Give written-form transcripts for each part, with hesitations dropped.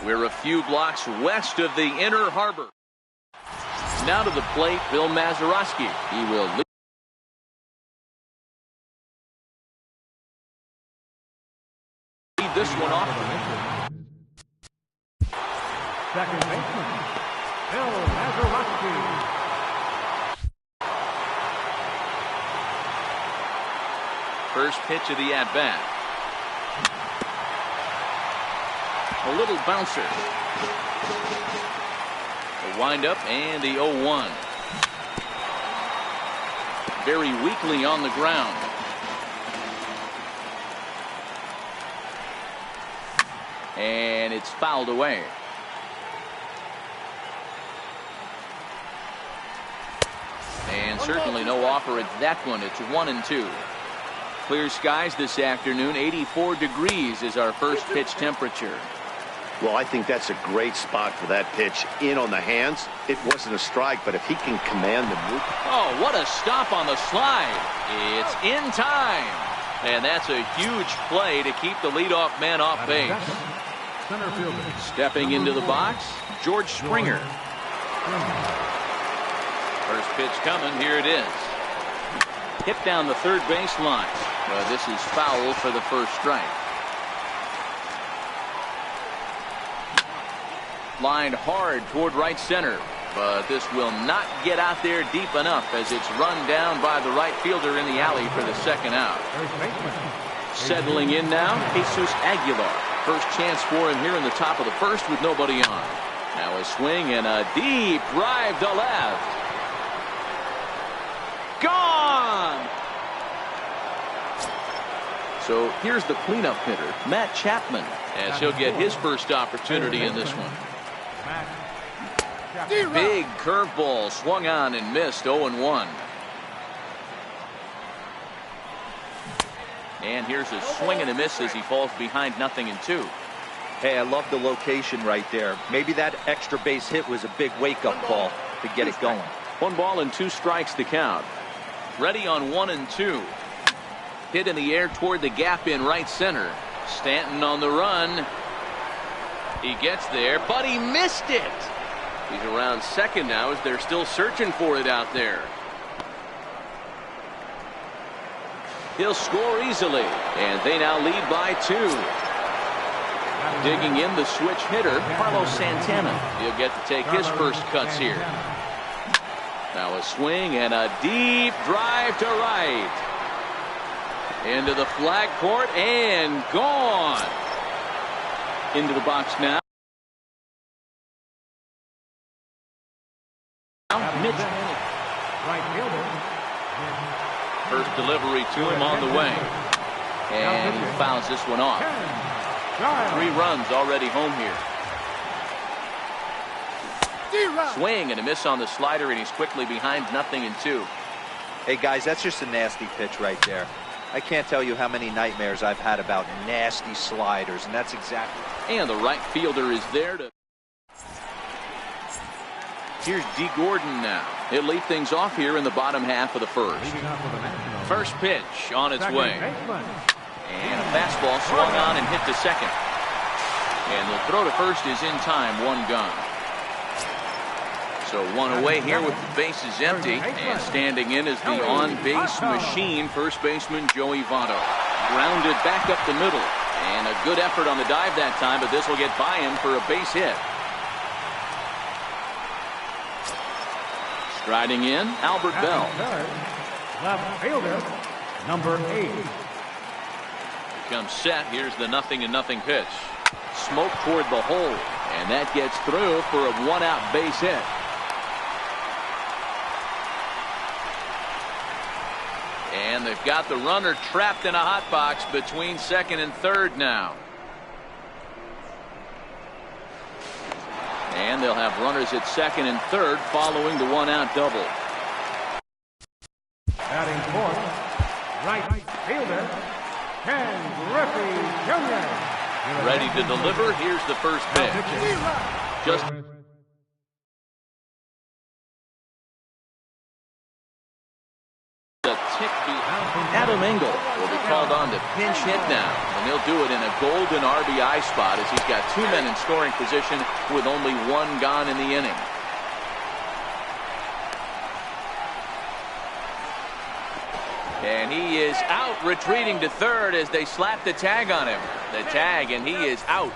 We're a few blocks west of the Inner Harbor. Now to the plate, Bill Mazeroski. He will lead this one off. Second baseman, Bill Mazeroski. First pitch of the at-bat. A little bouncer. The windup and the 0-1. Very weakly on the ground. And it's fouled away. And certainly no offer at that one. It's 1-2. Clear skies this afternoon. 84 degrees is our first pitch temperature. Well, I think that's a great spot for that pitch. In on the hands. It wasn't a strike, but if he can command the move. Oh, what a stop on the slide. It's in time. And that's a huge play to keep the leadoff man off base. Center fielder. Stepping into the box, George Springer. First pitch coming. Here it is. Hit down the third baseline. This is foul for the first strike. Lined hard toward right center, but this will not get out there deep enough as it's run down by the right fielder in the alley for the second out. Settling in now, Jesus Aguilar. First chance for him here in the top of the first with nobody on. Now a swing and a deep drive to left. Gone! So here's the cleanup hitter, Matt Chapman, as he'll get his first opportunity in this one. Big curveball swung on and missed. 0-1. And here's a swing and a miss as he falls behind 0-2. Hey, I love the location right there. Maybe that extra base hit was a big wake-up call to get it going. 1 ball and 2 strikes to count. Ready on 1-2. Hit in the air toward the gap in right center. Stanton on the run. He gets there, but he missed it. He's around second now as they're still searching for it out there. He'll score easily, and they now lead by 2. Digging in the switch hitter, Carlos Santana. He'll get to take his first cuts here. Now a swing and a deep drive to right. Into the flag court and gone. Into the box now. Mitch. Right fielder. First delivery to him on the way. And he fouls this one off. 3 runs already home here. Swing and a miss on the slider, and he's quickly behind 0-2. Hey, guys, that's just a nasty pitch right there. I can't tell you how many nightmares I've had about nasty sliders, and that's exactly. And the right fielder is there to. Here's D. Gordon now. He'll lead things off here in the bottom half of the first. First pitch on its way. And a fastball swung on and hit to second. And the throw to first is in time. 1 gone. So 1 away here with the bases empty. And standing in is the on-base machine, first baseman Joey Votto. Grounded back up the middle. And a good effort on the dive that time, but this will get by him for a base hit. Striding in, Albert Bell. Left fielder, number 8. Comes set. Here's the 0-0 pitch. Smoke toward the hole. And that gets through for a 1-out base hit. And they've got the runner trapped in a hot box between second and third now. And they'll have runners at second and third following the 1-out double. Batting fourth, right fielder, Ken Griffey Jr. Ready to deliver. Here's the first pitch. Just a tick behind. Adam Engel will be called on to pinch hit now. The And he'll do it in a golden RBI spot as he's got 2 men in scoring position with only 1 gone in the inning. And he is out, retreating to third as they slap the tag on him. The tag, and he is out.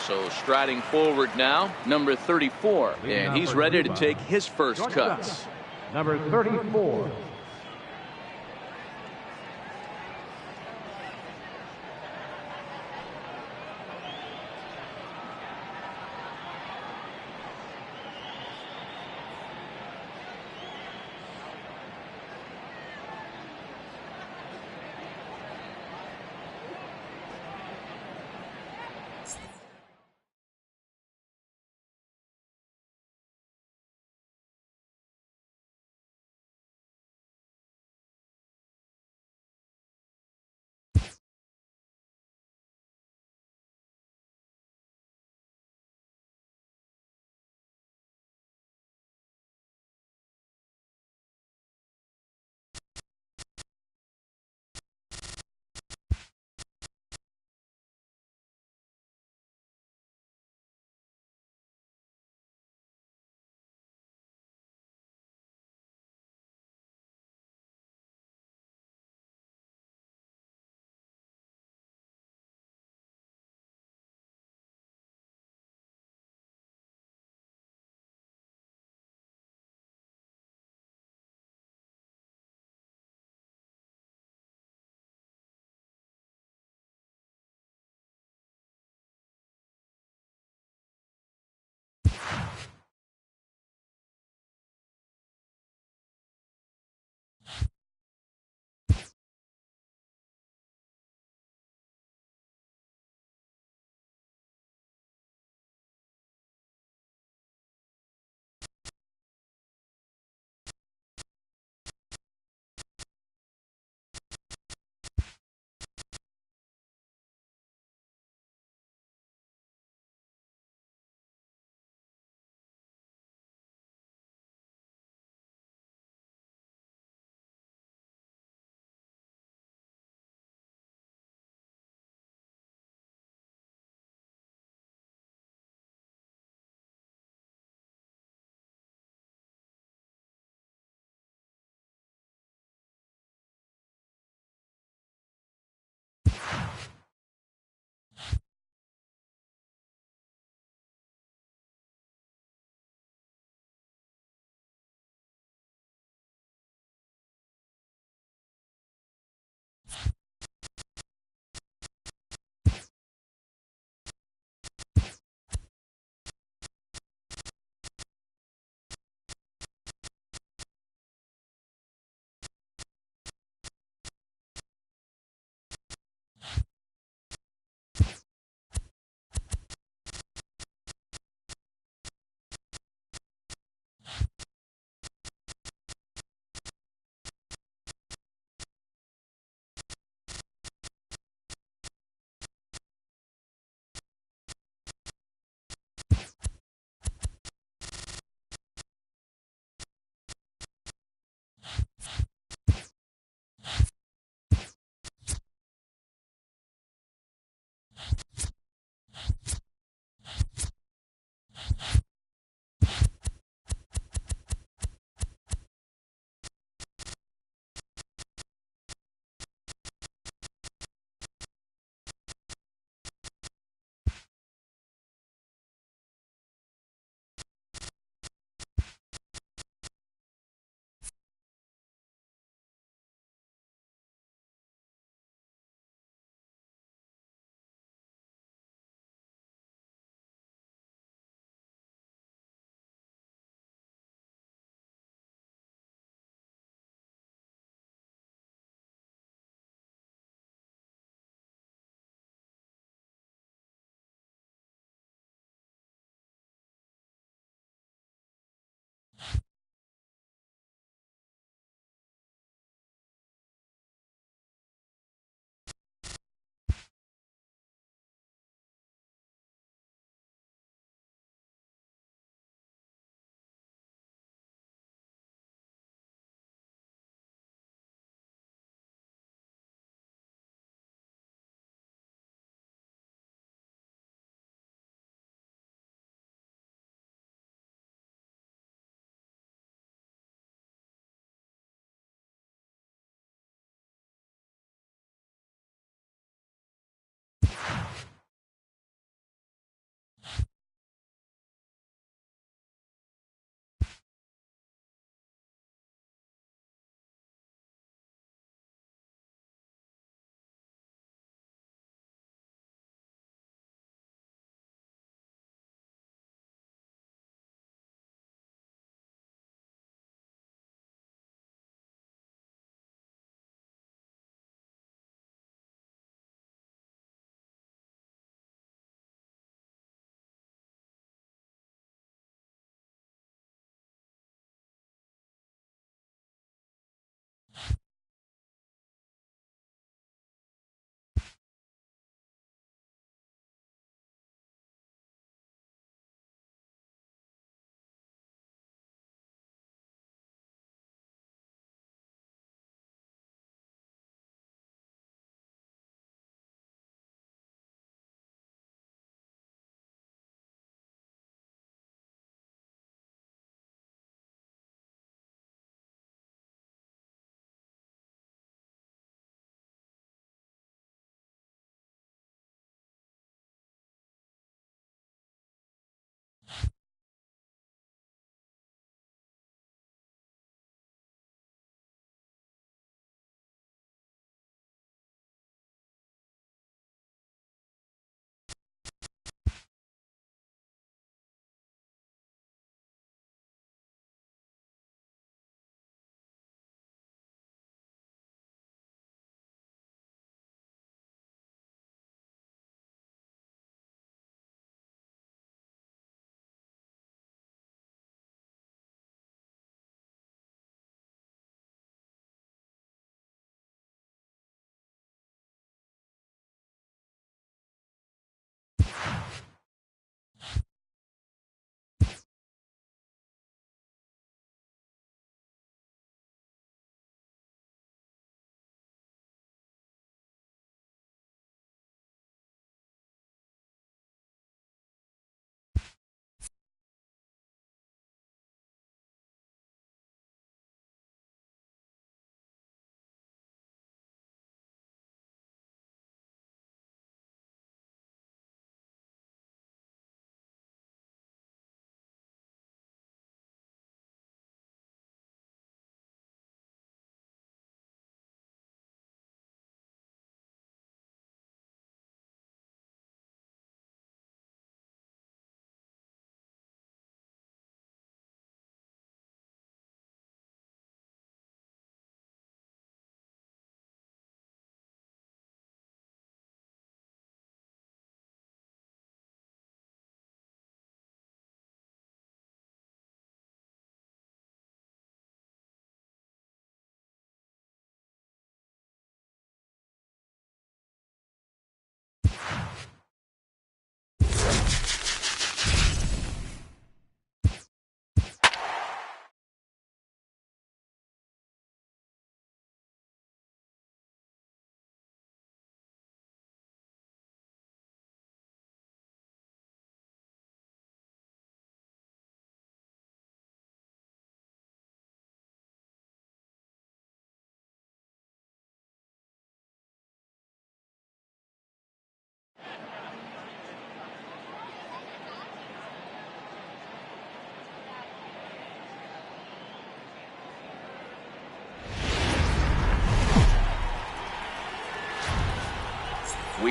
So striding forward now, number 34. And he's ready to take his first cuts. Number 34.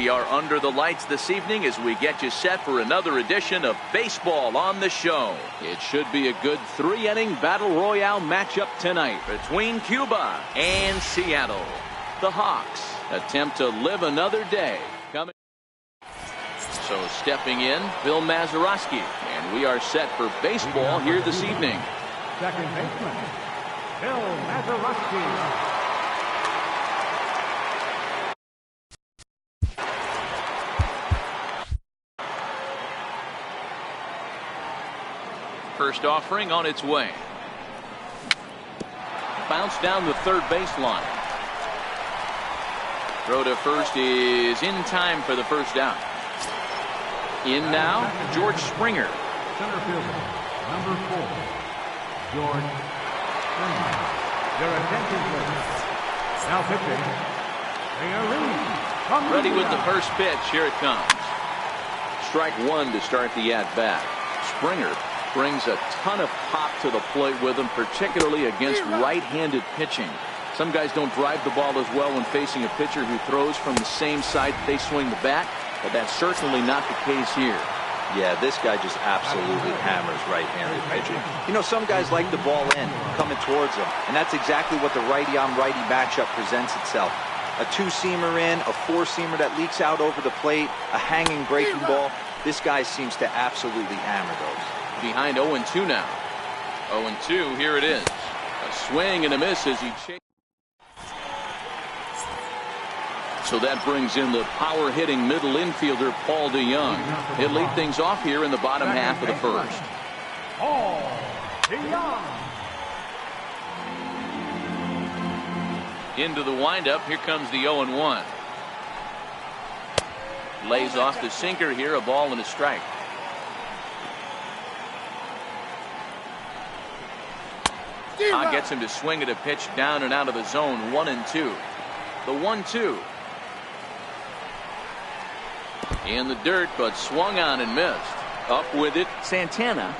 We are under the lights this evening as we get you set for another edition of Baseball on the Show. It should be a good 3-inning battle royale matchup tonight between Cuba and Seattle. The Hawks attempt to live another day. So stepping in, Bill Mazeroski, and we are set for baseball here this evening. Second baseman, Bill Mazeroski. First offering on its way. Bounce down the third baseline. Throw to first is in time for the first out. In now, George Springer. Center fielder, number 4, George Springer. Your attention, please. Now pitching, ready with the first pitch. Here it comes. Strike one to start the at-bat. Springer brings a ton of pop to the plate with him, particularly against right-handed pitching. Some guys don't drive the ball as well when facing a pitcher who throws from the same side that they swing the bat, but that's certainly not the case here. Yeah, this guy just absolutely hammers right-handed pitching. You know, some guys like the ball in, coming towards them, and that's exactly what the righty-on-righty matchup presents itself. A two-seamer in, a four-seamer that leaks out over the plate, a hanging breaking ball. This guy seems to absolutely hammer those. Behind 0-2 now. 0-2, here it is. A swing and a miss as he chases. So that brings in the power-hitting middle infielder, Paul DeYoung. He'll lead things off here in the bottom half of the first. Paul DeYoung. Into the windup, here comes the 0-1. Lays off the sinker here, a ball and a strike. Gets him to swing at a pitch down and out of the zone. 1-2. The 1-2. In the dirt, but swung on and missed. Up with it, Santana.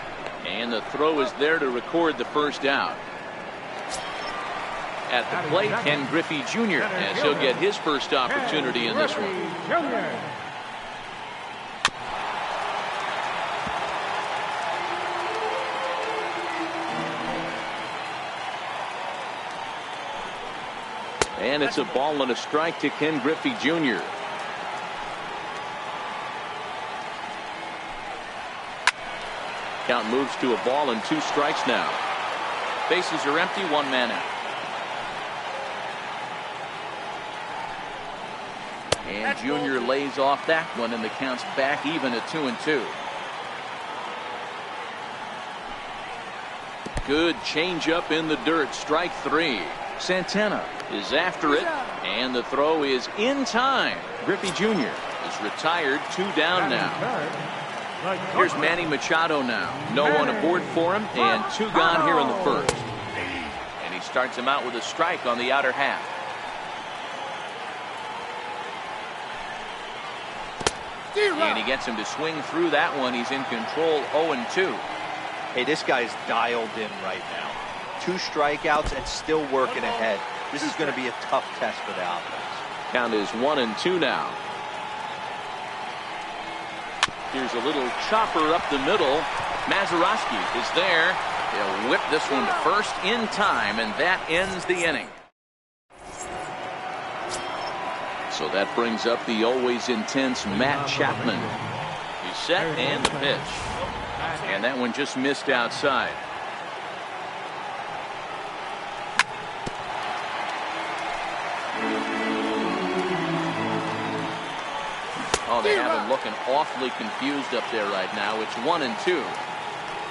And the throw is there to record the first out. At the plate, Ken Griffey Jr. as he'll get his first opportunity in this one. And it's a ball and a strike to Ken Griffey Jr. Count moves to a ball and 2 strikes now. Bases are empty, 1 man out. And Jr. lays off that one, and the count's back even at 2-2. Good changeup in the dirt. Strike 3. Santana is after it, and the throw is in time. Griffey Jr. is retired, 2 down now. Here's Manny Machado now. No one aboard for him, and 2 gone here in the first. And he starts him out with a strike on the outer half. And he gets him to swing through that one. He's in control, 0-2. Hey, this guy's dialed in right now. 2 strikeouts and still working ahead. This is going to be a tough test for the offense. Count is 1-2 now. Here's a little chopper up the middle. Mazeroski is there. He'll whip this one to first in time, and that ends the inning. So that brings up the always intense Matt Chapman. He's set and the pitch. And that one just missed outside. Oh, they have him looking awfully confused up there right now. It's 1-2.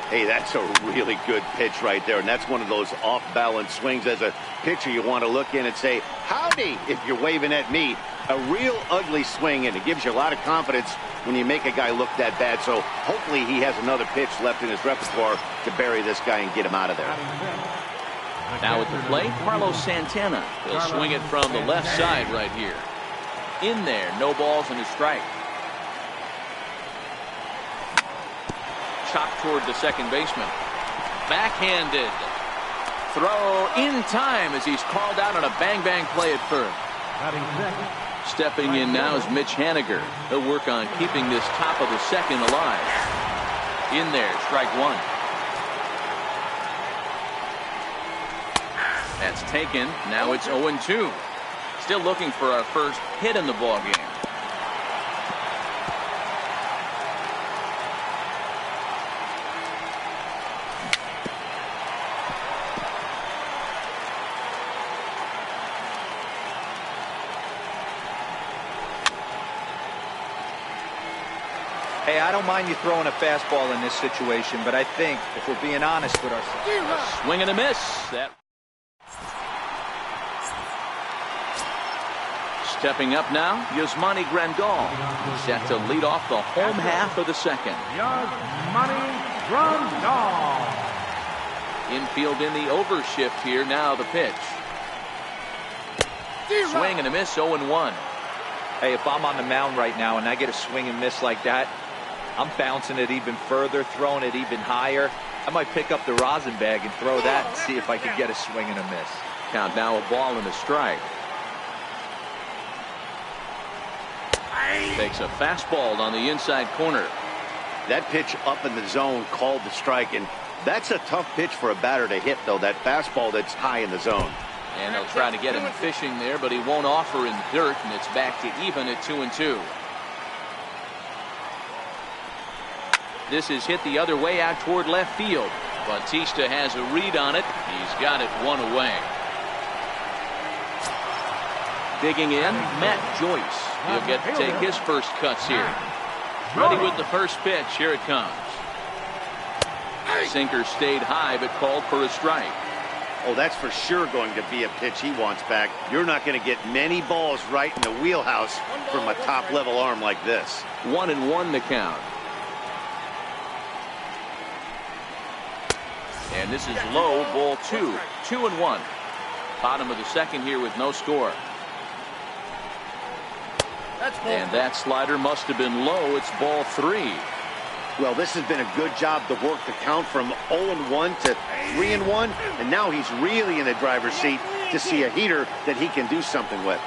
Hey, that's a really good pitch right there, and that's one of those off-balance swings. As a pitcher, you want to look in and say, howdy, if you're waving at me. A real ugly swing, and it gives you a lot of confidence when you make a guy look that bad. So hopefully he has another pitch left in his repertoire to bury this guy and get him out of there. Now at the plate, Carlos Santana. He'll swing it from the left side right here. In there, no balls and a strike. Chopped toward the second baseman. Backhanded. Throw in time as he's called out on a bang-bang play at first. Batting second, Stepping in now is Mitch Haniger. He'll work on keeping this top of the second alive. In there, strike one. That's taken. Now it's 0-2. Still looking for our first hit in the ball game. Hey, I don't mind you throwing a fastball in this situation, but I think if we're being honest with ourselves. A swing and a miss. Stepping up now, Yasmani Grandal. Set to lead off the home half of the second. Yasmani Grandal. Infield in the overshift here. Now the pitch. Swing and a miss, 0-1. Hey, if I'm on the mound right now and I get a swing and miss like that, I'm bouncing it even further, throwing it even higher. I might pick up the rosin bag and throw that and see if I can get a swing and a miss. Count now, a ball and a strike. Takes a fastball on the inside corner. That pitch up in the zone called the strike, and that's a tough pitch for a batter to hit, though, that fastball that's high in the zone. And they'll try to get him fishing there, but he won't offer in dirt, and it's back to even at 2-2. This is hit the other way out toward left field. Bautista has a read on it. He's got it one away. Digging in, Matt Joyce. He'll get to take his first cuts here. Ready with the first pitch. Here it comes. Sinker stayed high, but called for a strike. Oh, that's for sure going to be a pitch he wants back. You're not going to get many balls right in the wheelhouse from a top-level arm like this. 1-1 the count. And this is low, ball 2. 2-1. Bottom of the second here with no score. And that slider must have been low. It's ball 3. Well, this has been a good job to work the count from 0-1 to 3-1, and now he's really in the driver's seat to see a heater that he can do something with.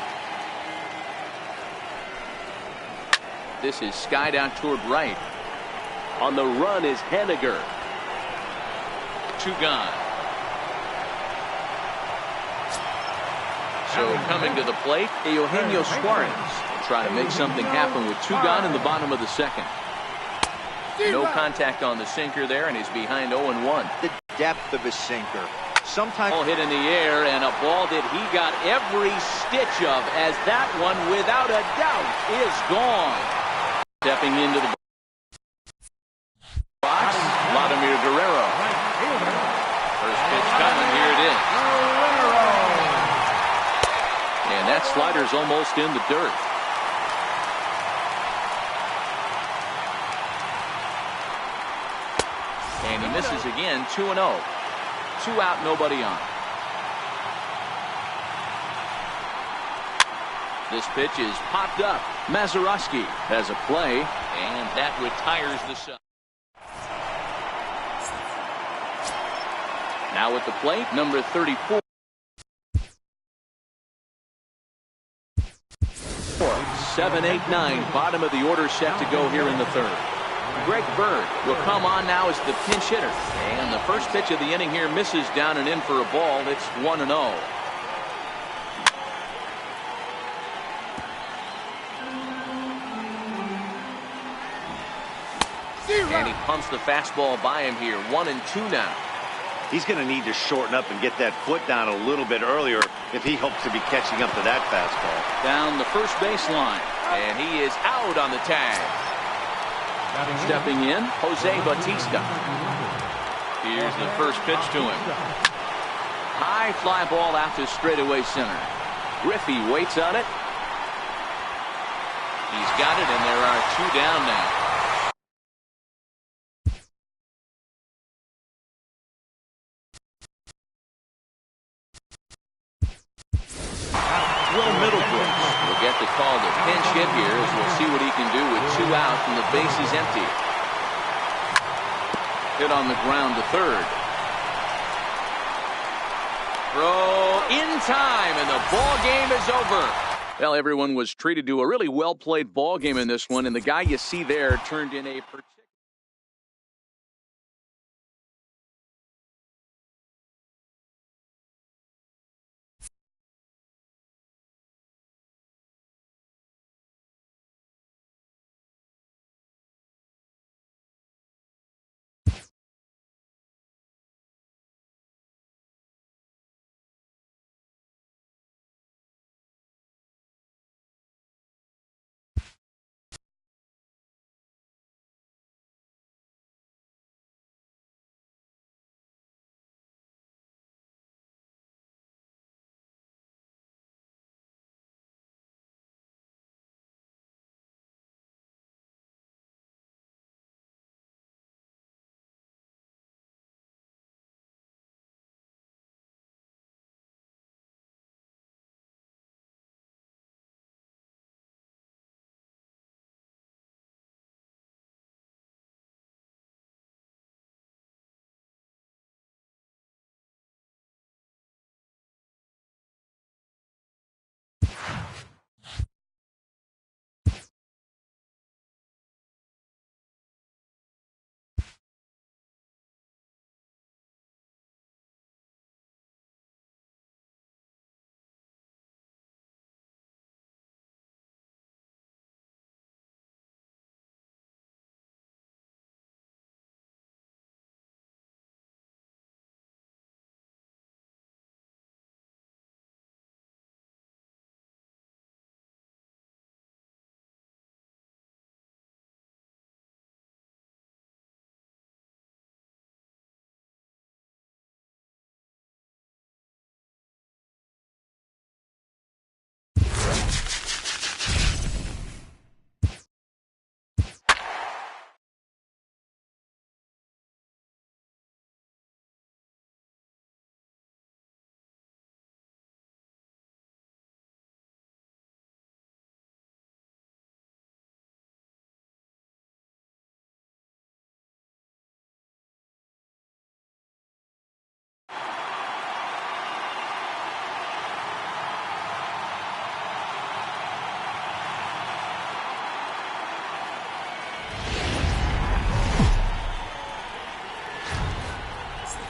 This is skied out toward right. On the run is Haniger. 2 gone. So coming to the plate, Eugenio Suarez will try to make something happen with 2 gone in the bottom of the second. No contact on the sinker there, and he's behind 0-1. The depth of his sinker. Sometimes ball hit in the air, and a ball that he got every stitch of, as that one, without a doubt, is gone. Stepping into the box, Vladimir Guerrero. First pitch coming, here it is. And that slider's almost in the dirt. And he misses again, 2-0. 2 out, nobody on. This pitch is popped up. Mazeroski has a play, and that retires the sub. Now at the plate, number 34. 7, 8, 9, bottom of the order set to go here in the third. Greg Bird will come on now as the pinch hitter. And the first pitch of the inning here misses down and in for a ball. It's 1-0. And he pumps the fastball by him here. 1-2 now. He's going to need to shorten up and get that foot down a little bit earlier if he hopes to be catching up to that fastball. Down the first baseline. And he is out on the tag. Stepping in, Jose Bautista. Here's the first pitch to him. High fly ball out to straightaway center. Griffey waits on it. He's got it, and there are 2 down now. Will Middlebrooks will get the call to pinch hit here, as we'll see what he can do with 2 out and the base is empty. Hit on the ground to third. Throw in time, and the ball game is over. Well, everyone was treated to a really well-played ball game in this one, and the guy you see there turned in a particular.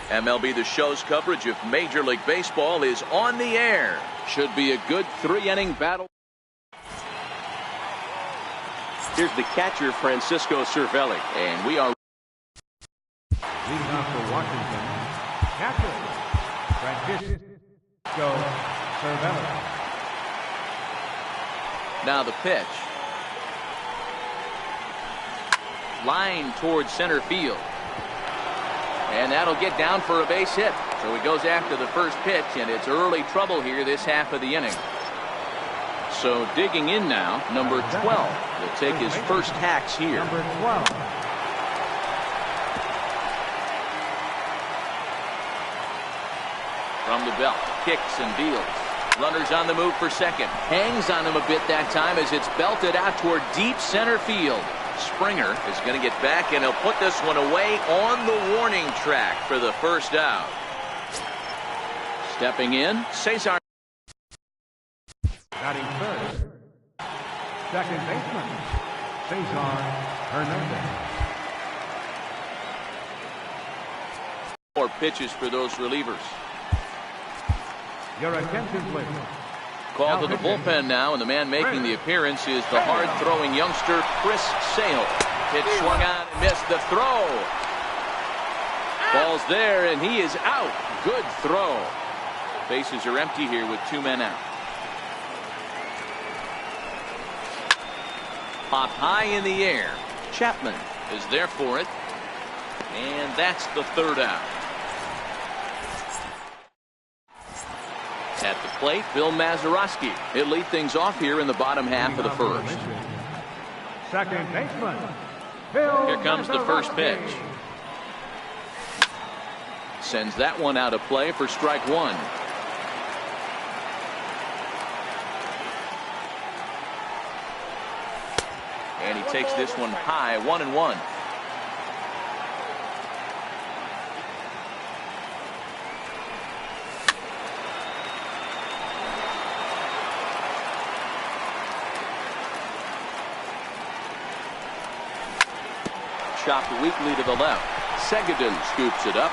MLB The Show's coverage of Major League Baseball is on the air. Should be a good 3-inning battle. Here's the catcher, Francisco Cervelli. And we are Leading off for Washington, catcher, Francisco Cervelli. now the pitch. Line towards center field. And that'll get down for a base hit. So he goes after the first pitch, and it's early trouble here this half of the inning. So digging in now, number 12 will take his first hacks here. Number 12. From the belt, kicks and deals. Runners on the move for second. Hangs on him a bit that time as it's belted out toward deep center field. Springer is going to get back, and he'll put this one away on the warning track for the first out. Stepping in, Cesar. Batting first, second baseman, Cesar Hernandez. 4 pitches for those relievers. Your attention, please. Called to the bullpen now, and the man making the appearance is the hard-throwing youngster, Chris Sale. Pitch swung on and missed the throw. Ball's there, and he is out. Good throw. Bases are empty here with 2 men out. Popped high in the air. Chapman is there for it. And that's the third out. At the plate, Bill Mazeroski. He'll lead things off here in the bottom half of the first. Second baseman, Bill Here comes the first pitch. Sends that one out of play for strike 1. And he takes this one high, 1-1. chopped weakly to the left. Seguin scoops it up.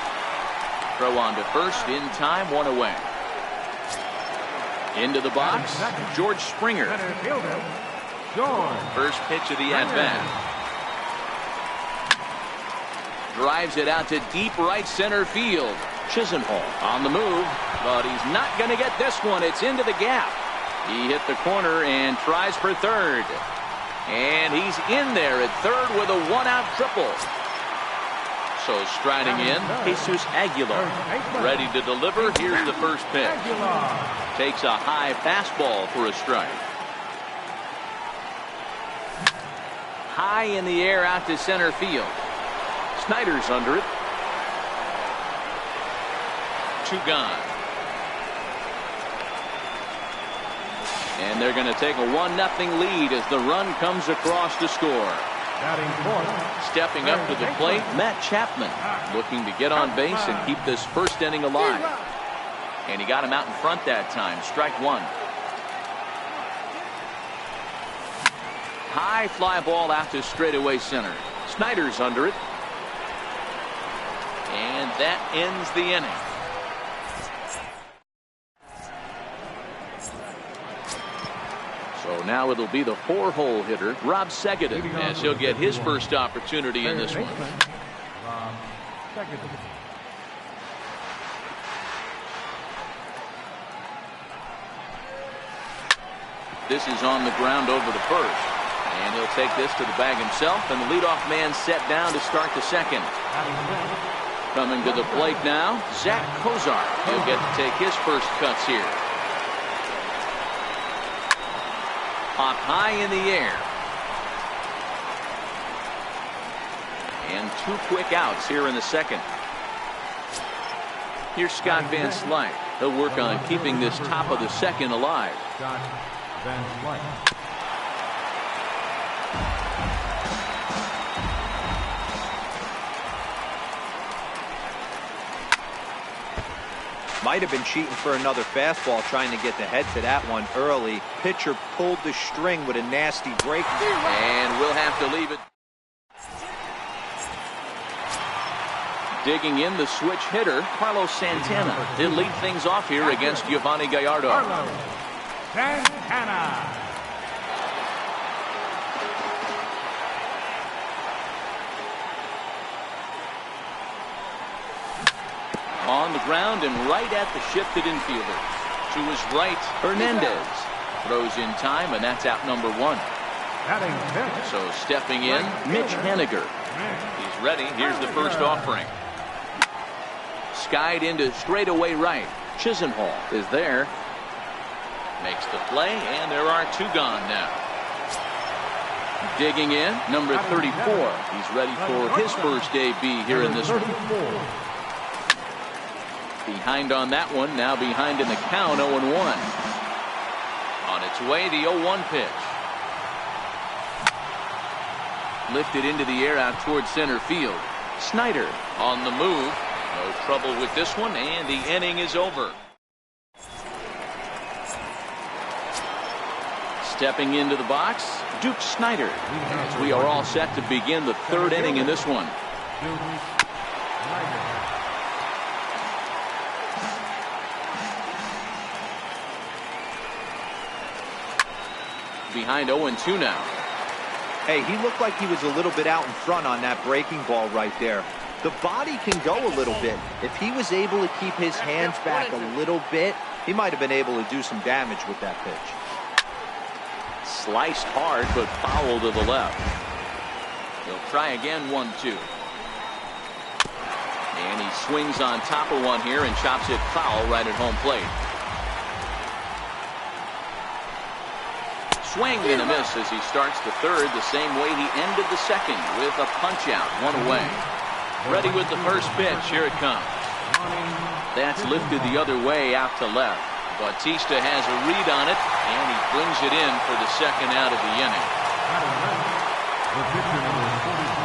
Throw on to first in time, one away. Into the box, George Springer. Center fielder, George. First pitch of the at-bat. Drives it out to deep right center field. Chisenhall on the move, but he's not going to get this one. It's into the gap. He hit the corner and tries for third. And he's in there at third with a one-out triple. So striding in, Jesus Aguilar. Ready to deliver. Here's the first pitch. Takes a high fastball for a strike. High in the air out to center field. Snyder's under it. Two gone. And they're going to take a 1-0 lead as the run comes across to score. Stepping up to the plate, Matt Chapman, looking to get on base and keep this first inning alive. And he got him out in front that time. Strike one. High fly ball out to straightaway center. Snyder's under it. And that ends the inning. So now it'll be the 4-hole hitter, Rob Seguin, as he'll get his first opportunity in this one. This is on the ground over the first. And he'll take this to the bag himself, and the leadoff man set down to start the second. Coming to the plate now, Zach Kozar. He'll get to take his first cuts here. Pop high in the air. And 2 quick outs here in the second. Here's Scott Van Slyke. He'll work on keeping this top of the second alive. Scott Van Slyke. Might have been cheating for another fastball, trying to get the head to that one early. Pitcher pulled the string with a nasty break. And we'll have to leave it. Digging in, the switch hitter, Carlos Santana. He'll lead things off here against Giovanni Gallardo. Carlos Santana. On the ground and right at the shifted infielder. To his right, Hernandez. Throws in time, and that's out number 1. So stepping in, Mitch Haniger. He's ready. Here's the first offering. Skied into straightaway right. Chisenhall is there. Makes the play, and there are 2 gone now. Digging in, number 34. He's ready for his first AB here in this one. Behind on that one, now behind in the count, 0-1. On its way, the 0-1 pitch. Lifted into the air out towards center field. Snyder on the move. No trouble with this one, and the inning is over. Stepping into the box, Duke Snyder. As we are all set to begin the 3rd inning in this one. Behind 0-2 now. Hey, he looked like he was a little bit out in front on that breaking ball right there. The body can go a little bit. If he was able to keep his hands back a little bit, he might have been able to do some damage with that pitch. Sliced hard, but foul to the left. He'll try again, 1-2. And he swings on top of one here and chops it foul right at home plate. Swing and a miss as he starts the 3rd the same way he ended the 2nd with a punch out, 1 away. Ready with the first pitch. Here it comes. That's lifted the other way out to left. Bautista has a read on it, and he brings it in for the 2nd out of the inning. The pitcher number 42,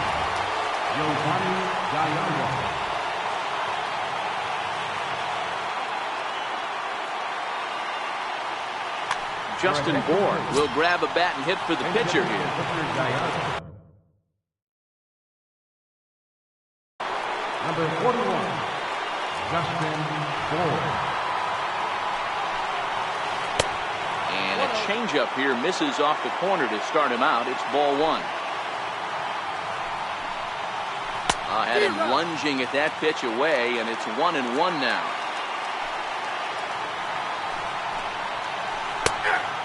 Giovanni Gallardo. Justin Bourne will grab a bat and hit for the pitcher here. Number 41, Justin Ford. And a changeup here misses off the corner to start him out. It's ball one. Had him lunging at that pitch away, and it's 1-1 now.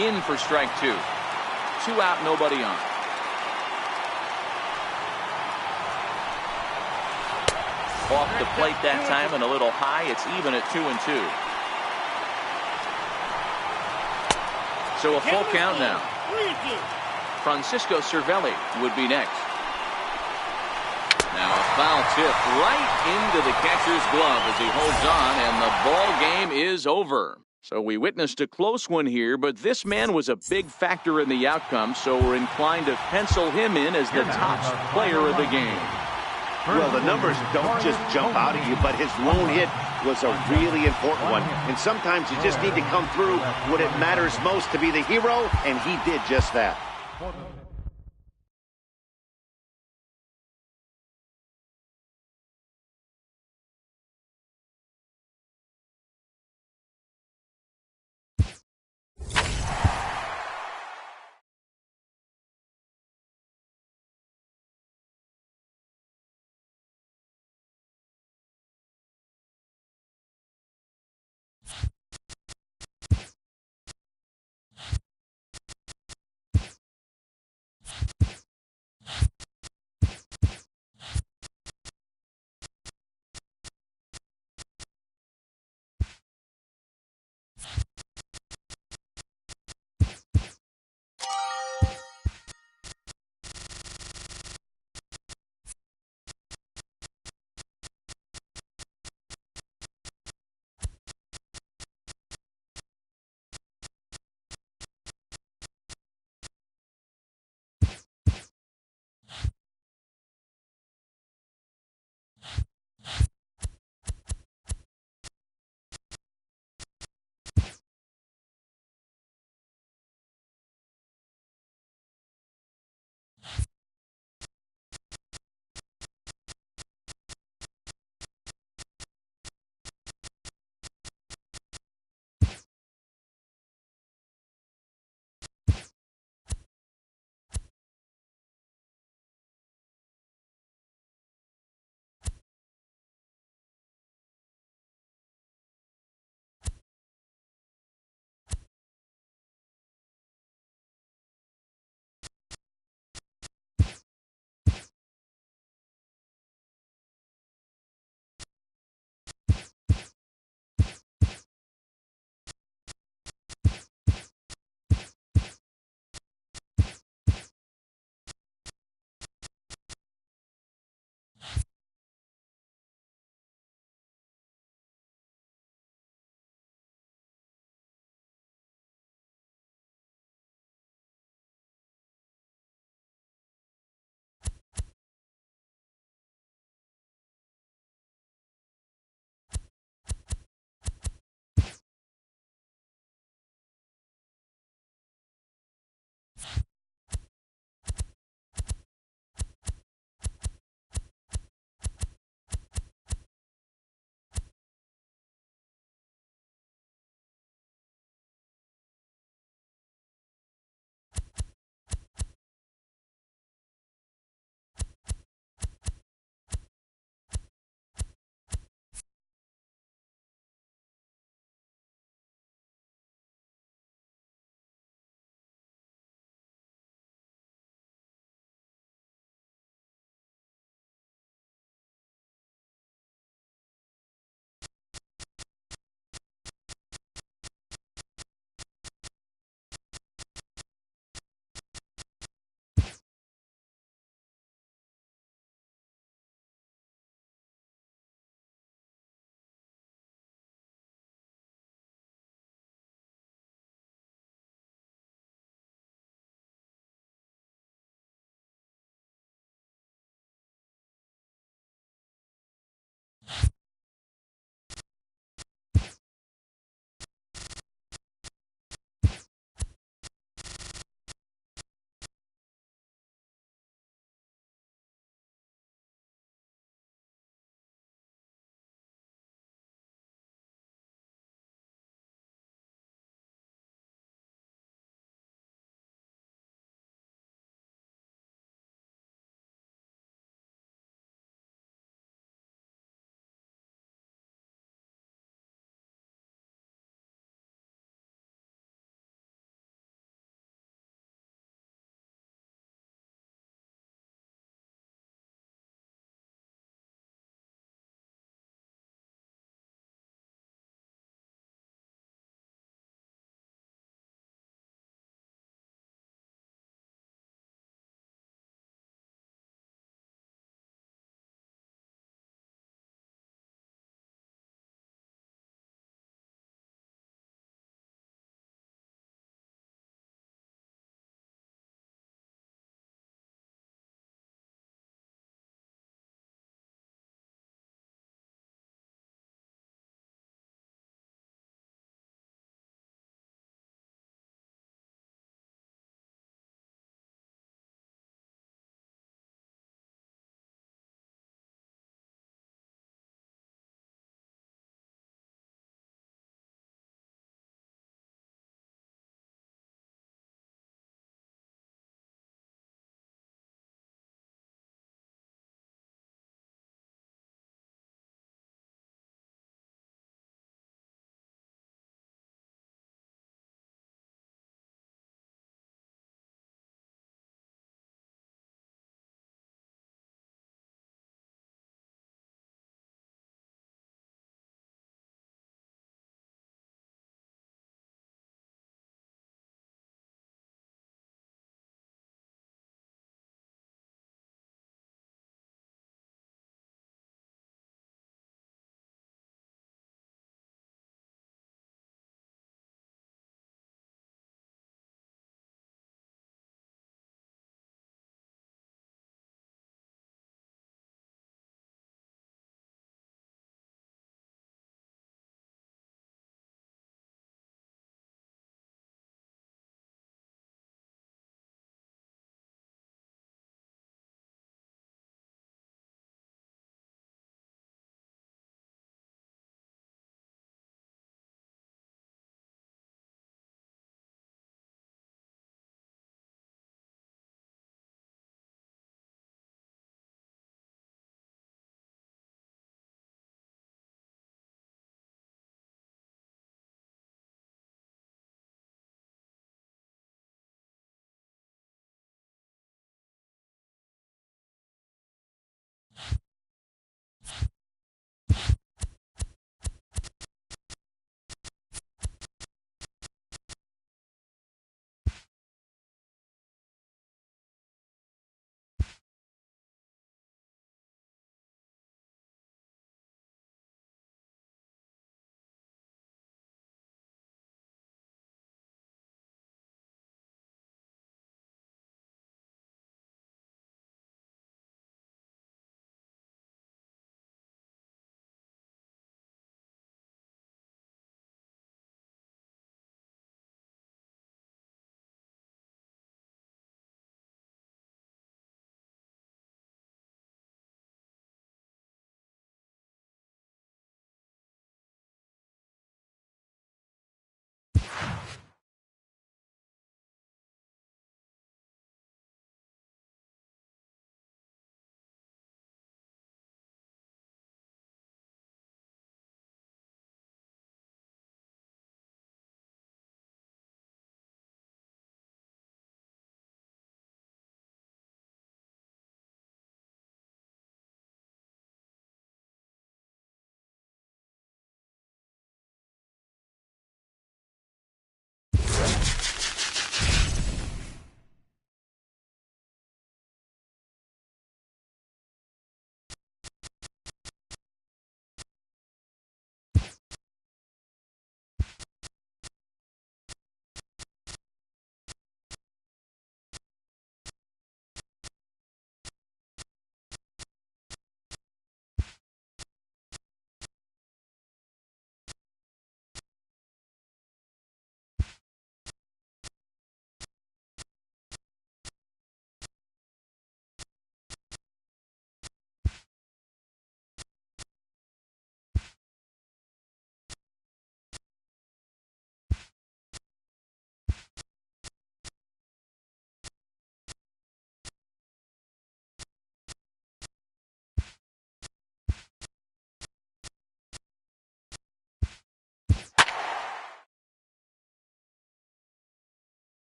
In for strike two. 2 out, nobody on. Off the plate that time and a little high. It's even at 2-2. So a full count now. Francisco Cervelli would be next. Now a foul tip right into the catcher's glove as he holds on, and the ball game is over. So we witnessed a close one here, but this man was a big factor in the outcome, so we're inclined to pencil him in as the top player of the game. Well, the numbers don't just jump out at you, but his lone hit was a really important one. And sometimes you just need to come through when it matters most to be the hero, and he did just that.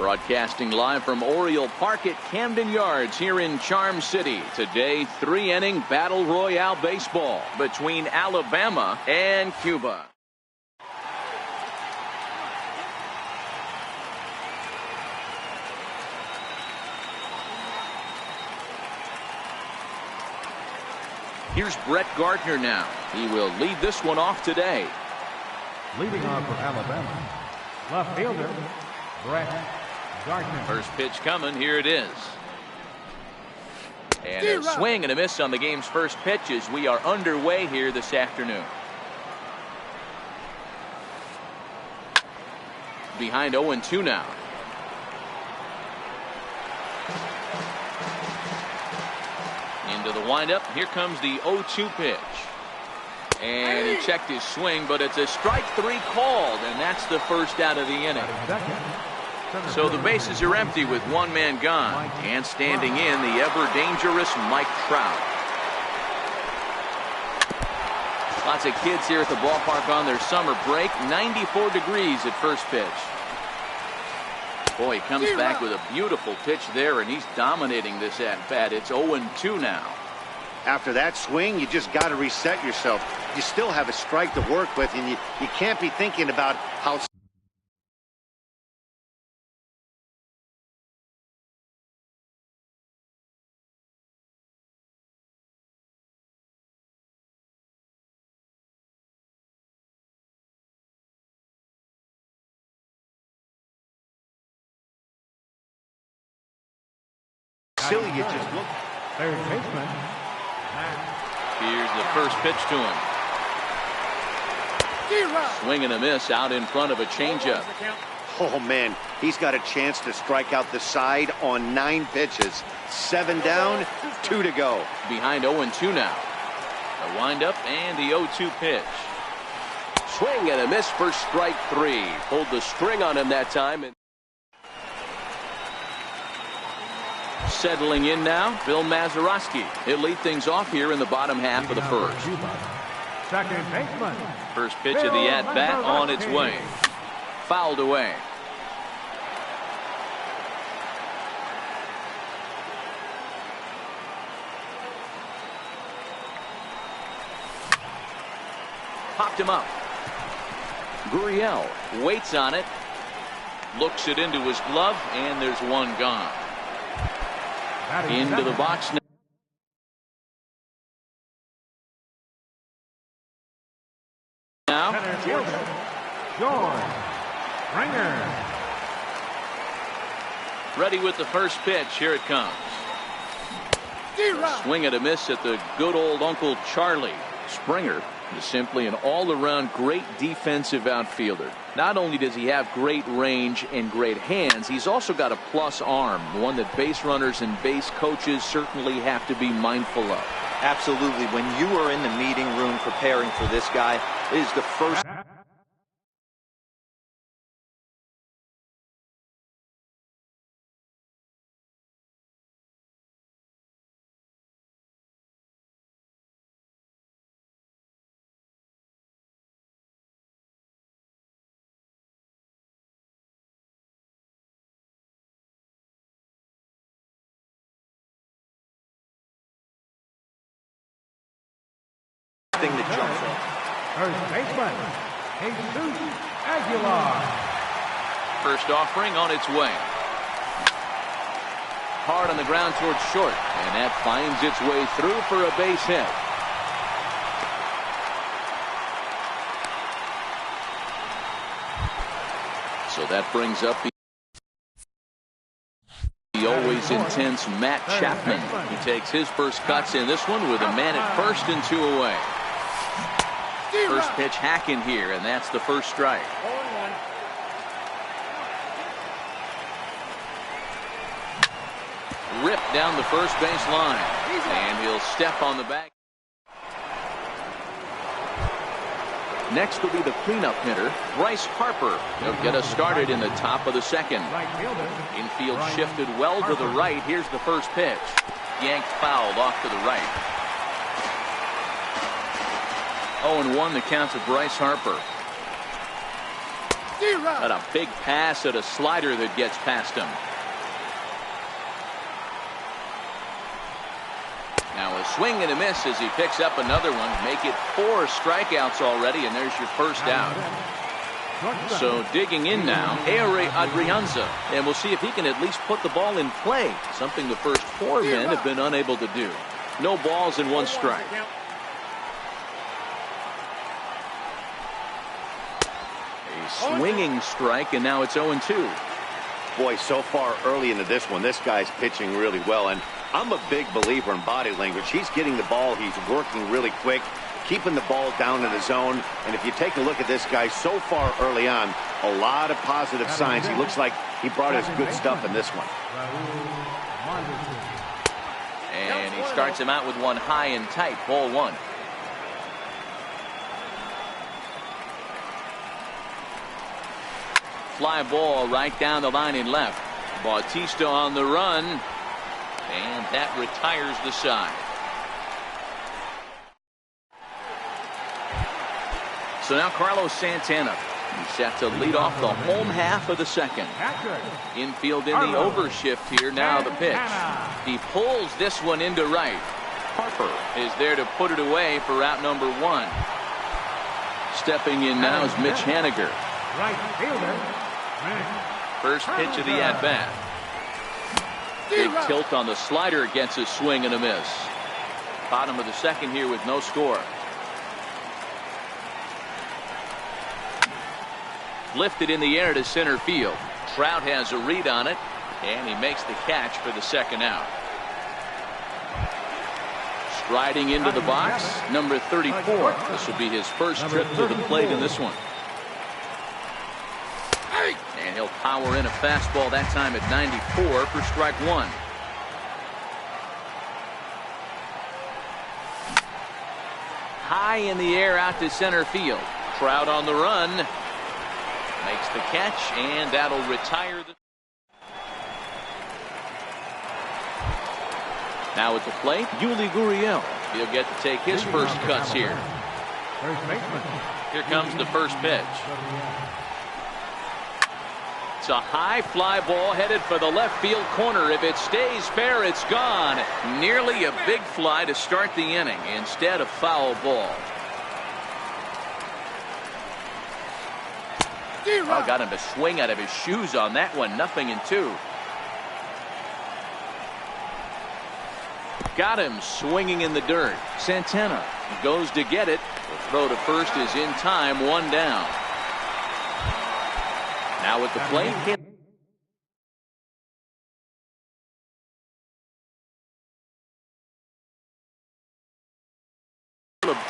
Broadcasting live from Oriole Park at Camden Yards here in Charm City. Today, 3-inning Battle Royale baseball between Alabama and Cuba. Here's Brett Gardner now. He will lead this one off today. Leading off for Alabama, left fielder, Brett Gardner. First pitch coming. Here it is. And a swing and a miss on the game's first pitch as we are underway here this afternoon. Behind 0-2 now. Into the windup. Here comes the 0-2 pitch. And he checked his swing, but it's a strike 3 called, and that's the first out of the inning. So the bases are empty with one man gone, and standing in the ever-dangerous Mike Trout. Lots of kids here at the ballpark on their summer break. 94 degrees at first pitch. Boy, he comes back with a beautiful pitch there, and he's dominating this at-bat. It's 0-2 now. After that swing, you just got to reset yourself. You still have a strike to work with, and you can't be thinking about how... silly you just look. Third baseman. Here's the first pitch to him. Swing and a miss out in front of a changeup. Oh, man, he's got a chance to strike out the side on 9 pitches. 7 down, 2 to go. Behind 0-2 now. A windup and the 0-2 pitch. Swing and a miss for strike 3. Pulled the string on him that time. Settling in now, Bill Mazeroski. He'll lead things off here in the bottom half of the first. Second baseman. First pitch of the at-bat on its way. Fouled away. Popped him up. Gurriel waits on it. Looks it into his glove, and there's one gone. Into the box now. Ready with the first pitch. Here it comes. Swing and a miss at the good old Uncle Charlie. Springer is simply an all-around great defensive outfielder. Not only does he have great range and great hands, he's also got a plus arm, one that base runners and base coaches certainly have to be mindful of. Absolutely. When you are in the meeting room preparing for this guy, it is the first... thing that jumps off. First baseman, Jesus Aguilar. First offering on its way. Hard on the ground towards short, and that finds its way through for a base hit. So that brings up the always intense Matt Chapman. He takes his first cuts in this one with a man at first and 2 away. First pitch hacking here, and that's the first strike. Ripped down the first base line, and he'll step on the back. Next will be the cleanup hitter, Bryce Harper. He'll get us started in the top of the second. Infield shifted well to the right. Here's the first pitch. Yanked fouled off to the right. 0-1 the count to Bryce Harper. Got a big pass at a slider that gets past him. Now a swing and a miss as he picks up another one. Make it 4 strikeouts already, and there's your first out. So digging in now, Ehre Adrianza, and we'll see if he can at least put the ball in play, something the first 4 men have been unable to do. No balls and 1 strike. A swinging strike, and now it's 0-2. Boy, so far early into this one, this guy's pitching really well, and I'm a big believer in body language. He's getting the ball, he's working really quick, keeping the ball down in the zone, and if you take a look at this guy so far early on, a lot of positive signs. He looks like he brought his good stuff in this one. And he starts him out with one high and tight, ball 1. Fly ball right down the line in left. Bautista on the run, and that retires the side. So now Carlos Santana, he's set to lead off the home half of the second. Infield in the overshift here. Now the pitch. He pulls this one into right. Harper is there to put it away for out number 1. Stepping in now is Mitch Haniger. Right fielder. First pitch of the at-bat. Big tilt on the slider, gets a swing and a miss. Bottom of the second here with no score. Lifted in the air to center field. Trout has a read on it, and he makes the catch for the second out. Striding into the box, number 34. This will be his first trip to the plate in this one. And he'll power in a fastball, that time at 94 for strike 1. High in the air out to center field. Trout on the run. Makes the catch, and that'll retire the... Now at the plate, Yuli Gurriel. He'll get to take his first cuts here. Here comes the first pitch. It's a high fly ball headed for the left field corner. If it stays fair, it's gone. Nearly a big fly to start the inning. Instead, a foul ball. Oh, got him to swing out of his shoes on that one. 0-2. Got him swinging in the dirt. Santana goes to get it. The throw to first is in time. 1 down. Now at the plate,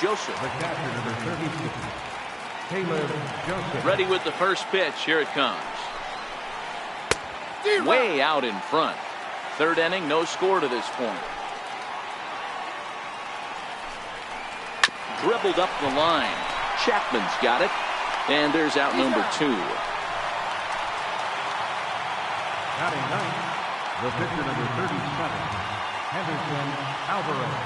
Joseph. Ready with the first pitch. Here it comes. Way out in front. Third inning, no score to this point. Dribbled up the line. Chapman's got it. And there's out number 2. Batting ninth, the pitcher number 37, Henderson Alvarez.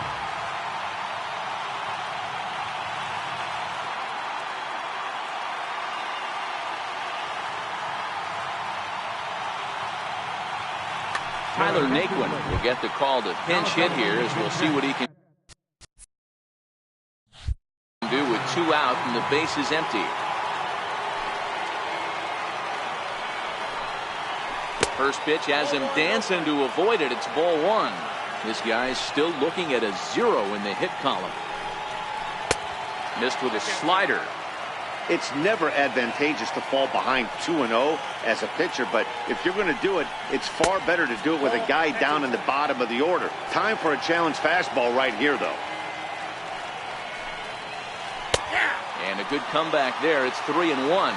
Tyler Naquin will get the call to pinch hit here, as we'll see what he can do with 2 out and the base is empty. First pitch has him dancing to avoid it. It's ball 1. This guy's still looking at a 0 in the hit column. Missed with a slider. It's never advantageous to fall behind 2-0 as a pitcher, but if you're going to do it, it's far better to do it with a guy down in the bottom of the order. Time for a challenge fastball right here, though. And a good comeback there. It's 3-1.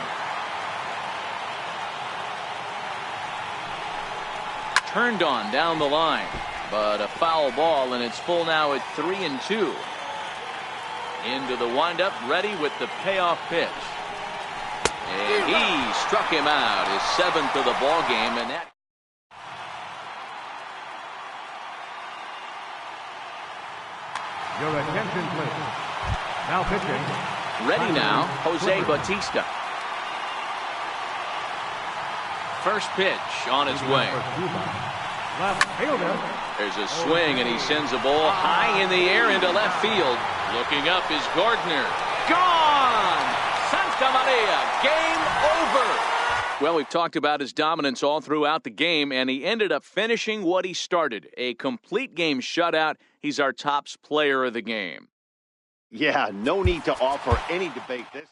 Turned on down the line, but a foul ball, and it's full now at 3-2. Into the windup, ready with the payoff pitch. And he struck him out, his 7th of the ball game, and that. Your attention, please. Now pitching. Ready now, Jose Bautista. First pitch on its way. Left fielder. There's a swing, and he sends a ball high in the air into left field. Looking up is Gardner. Gone! Santa Maria, game over. Well, we've talked about his dominance all throughout the game, and he ended up finishing what he started. A complete game shutout. He's our top player of the game. Yeah, no need to offer any debate this time.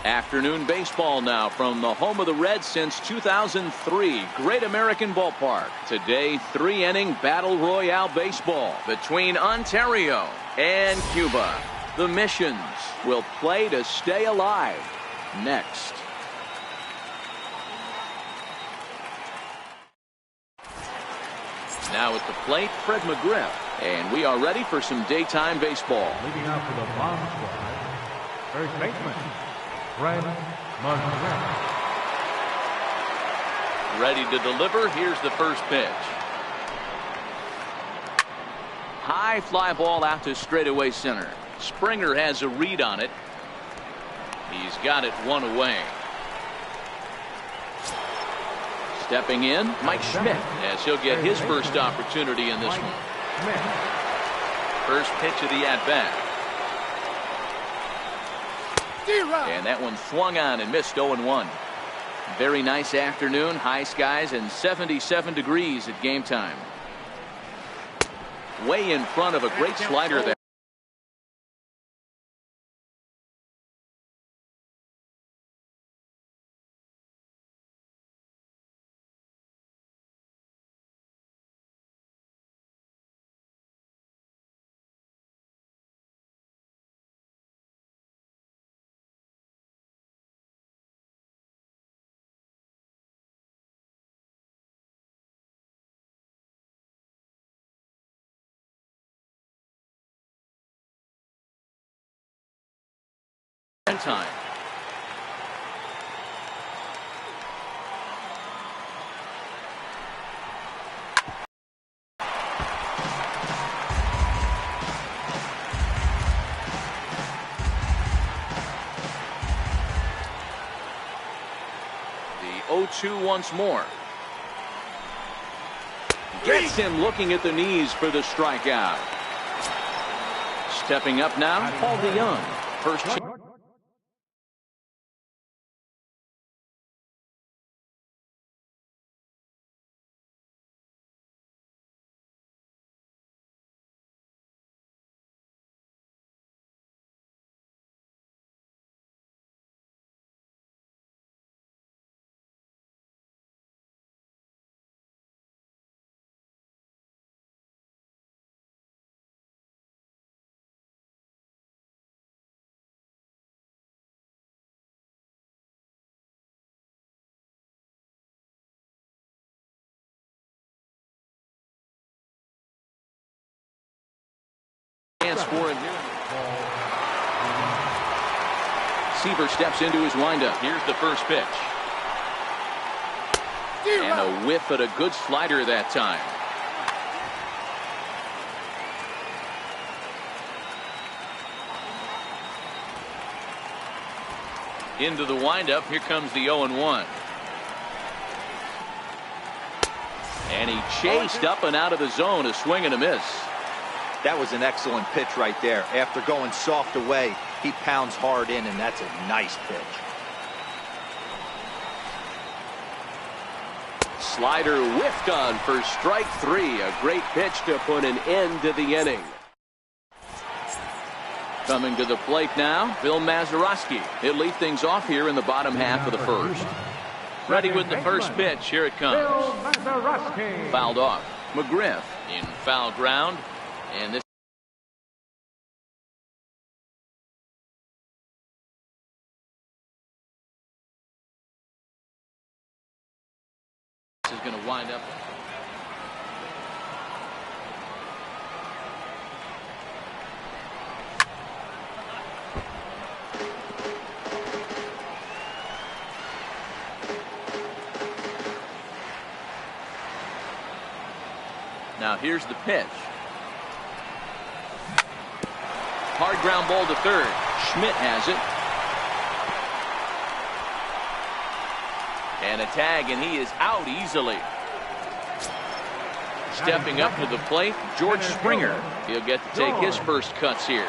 Afternoon baseball now from the home of the Reds since 2003. Great American Ballpark. Today, 3-inning battle royale baseball between Ontario and Cuba. The Missions will play to stay alive next. Now at the plate, Fred McGriff. And we are ready for some daytime baseball. Leading out for the bomb squad, first baseman, Fred McGriff. Ready to deliver. Here's the first pitch. High fly ball out to straightaway center. Springer has a read on it. He's got it one away. Stepping in, Mike Schmidt, as he'll get his first opportunity in this one. First pitch of the at-bat. And that one swung on and missed 0-1. Very nice afternoon, high skies and 77 degrees at game time. Way in front of a great slider there. Time. The 0-2 once more. Gets him looking at the knees for the strikeout. Stepping up now, Paul DeYoung. First chance. For him here. Seaver steps into his windup. Here's the first pitch. And a whiff at a good slider that time. Into the windup. Here comes the 0-1. And he chased up and out of the zone. A swing and a miss. That was an excellent pitch right there. After going soft away, he pounds hard in, and that's a nice pitch. Slider whiffed on for strike three. A great pitch to put an end to the inning. Coming to the plate now, Bill Mazeroski. He'll lead things off here in the bottom half of the first. Ready with the first pitch. Here it comes. Fouled off. McGriff in foul ground. And this is going to wind up. Now here's the pitch. Hard ground ball to third. Schmidt has it. And a tag, and he is out easily. Stepping up to the plate, George Springer. He'll get to take his first cuts here.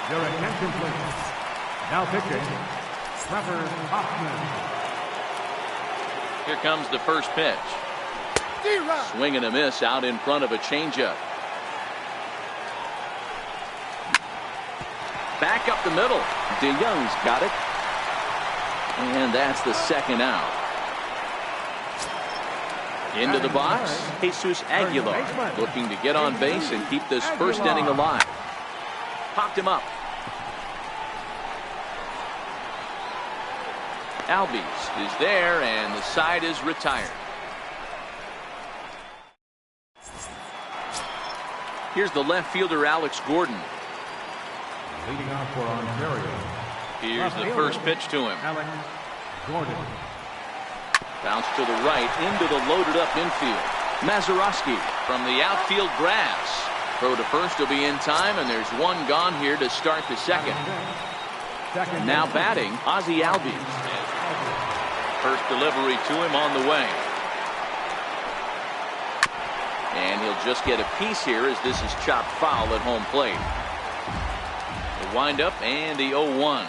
Your attention, please. Now pitching, Trevor Hoffman. Here comes the first pitch. Swing and a miss out in front of a changeup. back up the middle. DeYoung's got it. And that's the second out. Into the box, Jesus Aguilar looking to get on base and keep this first inning alive. Popped him up. Albies is there, and the side is retired. Here's the left fielder, Alex Gordon. Leading off for Ontario. Here's the first pitch to him. Alex Gordon. Bounce to the right into the loaded up infield. Mazeroski from the outfield grass. Throw to first will be in time, and there's one gone here to start the second. Now batting, Ozzie Albies. First delivery to him on the way. And he'll just get a piece here as this is chopped foul at home plate. The windup and the 0-1.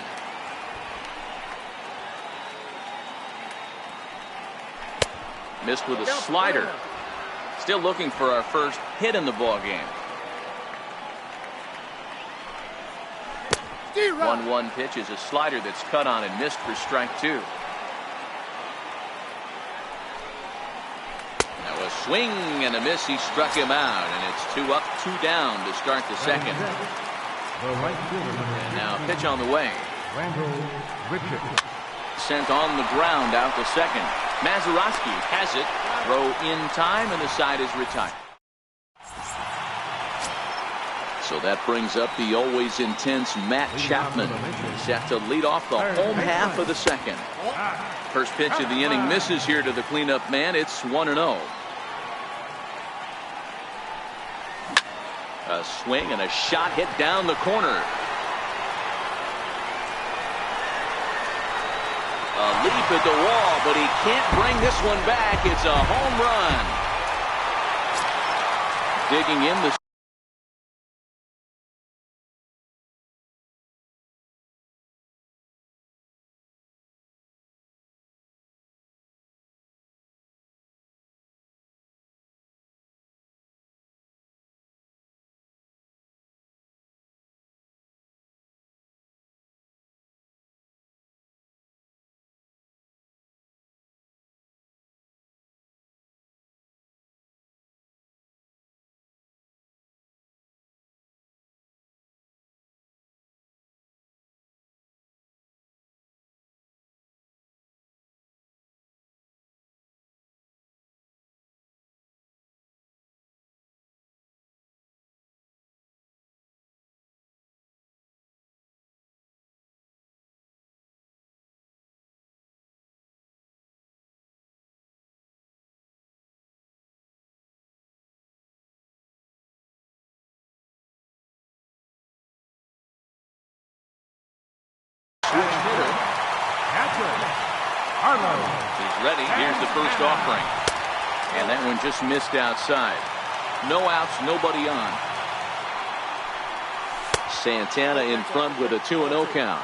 Missed with a slider. Still looking for our first hit in the ball game. 1-1 pitch is a slider that's cut on and missed for strike two. Now a swing and a miss. He struck him out, and it's 2 up, 2 down to start the second. And now a pitch on the way. Sent on the ground out to second. Mazeroski has it. Throw in time, and the side is retired. So that brings up the always intense Matt Chapman. Set to lead off the home half of the second. First pitch of the inning misses here to the cleanup man. It's 1-0. A swing and a shot hit down the corner. A leap at the wall, but he can't bring this one back. It's a home run. Digging in the switch hitter. He's ready. Here's the first offering. And that one just missed outside. No outs, nobody on. Santana in front with a 2-0 count.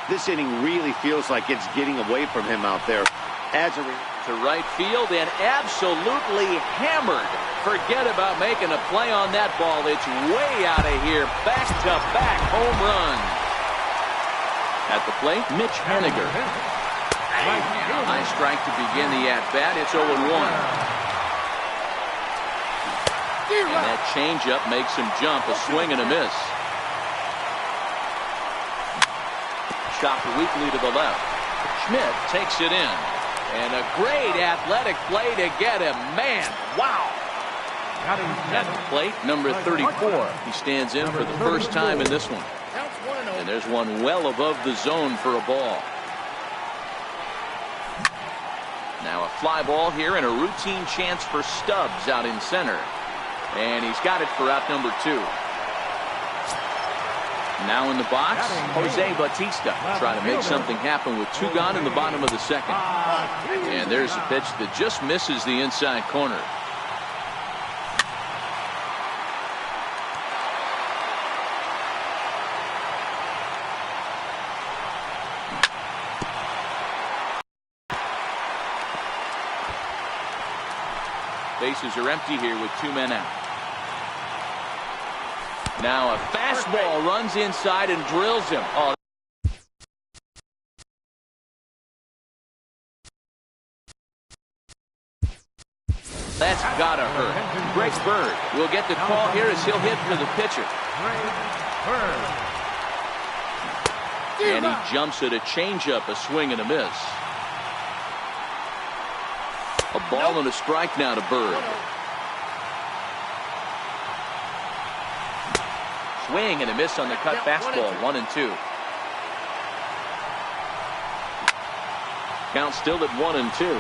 This inning really feels like it's getting away from him out there. To right field and absolutely hammered. Forget about making a play on that ball. It's way out of here. Back-to-back home runs. At the plate, Mitch Haniger. High strike to begin the at-bat. It's 0-1. And that changeup makes him jump. A swing and a miss. Chopped weakly to the left. Schmidt takes it in. And a great athletic play to get him. Man, wow. At the plate, number 34. He stands in for the first time in this one. And there's one well above the zone for a ball. Now a fly ball here and a routine chance for Stubbs out in center. And he's got it for out number 2. Now in the box, Jose Bautista trying to make something happen with 2 gone in the bottom of the second. And there's a pitch that just misses the inside corner. Bases are empty here with 2 men out. Now a fastball runs inside and drills him. Oh, that's gotta hurt. Greg Bird will get the call here as he'll hit for the pitcher. And he jumps at a changeup, a swing and a miss. A ball and a strike now to Bird. Swing and a miss on the cut fastball, 1-2. Count still at 1-2.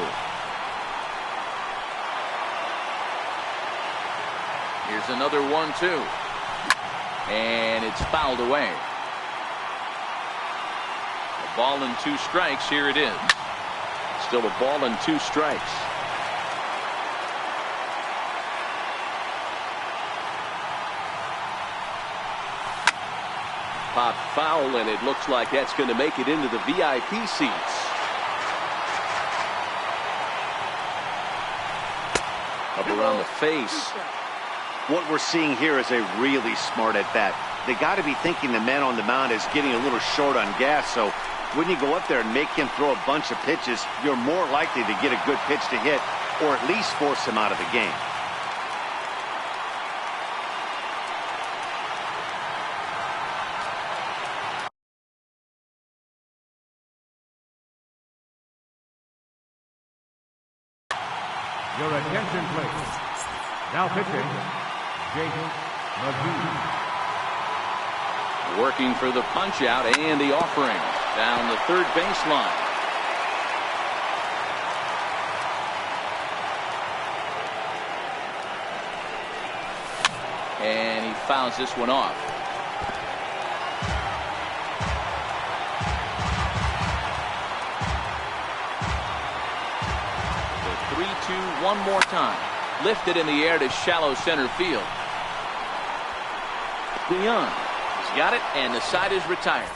Here's another 1-2. And it's fouled away. A ball and 2 strikes. Here it is. Still a ball and 2 strikes. Pop foul, and it looks like that's going to make it into the VIP seats. Up around the face. What we're seeing here is a really smart at bat. They got to be thinking the man on the mound is getting a little short on gas, so when you go up there and make him throw a bunch of pitches, you're more likely to get a good pitch to hit or at least force him out of the game. Your attention, please. Now pitching, Jason McGee. Working for the punch out and the offering down the third baseline. And he fouls this one off. The 3-2 one more time. Lifted in the air to shallow center field. Leon. Got it, and the side is retired.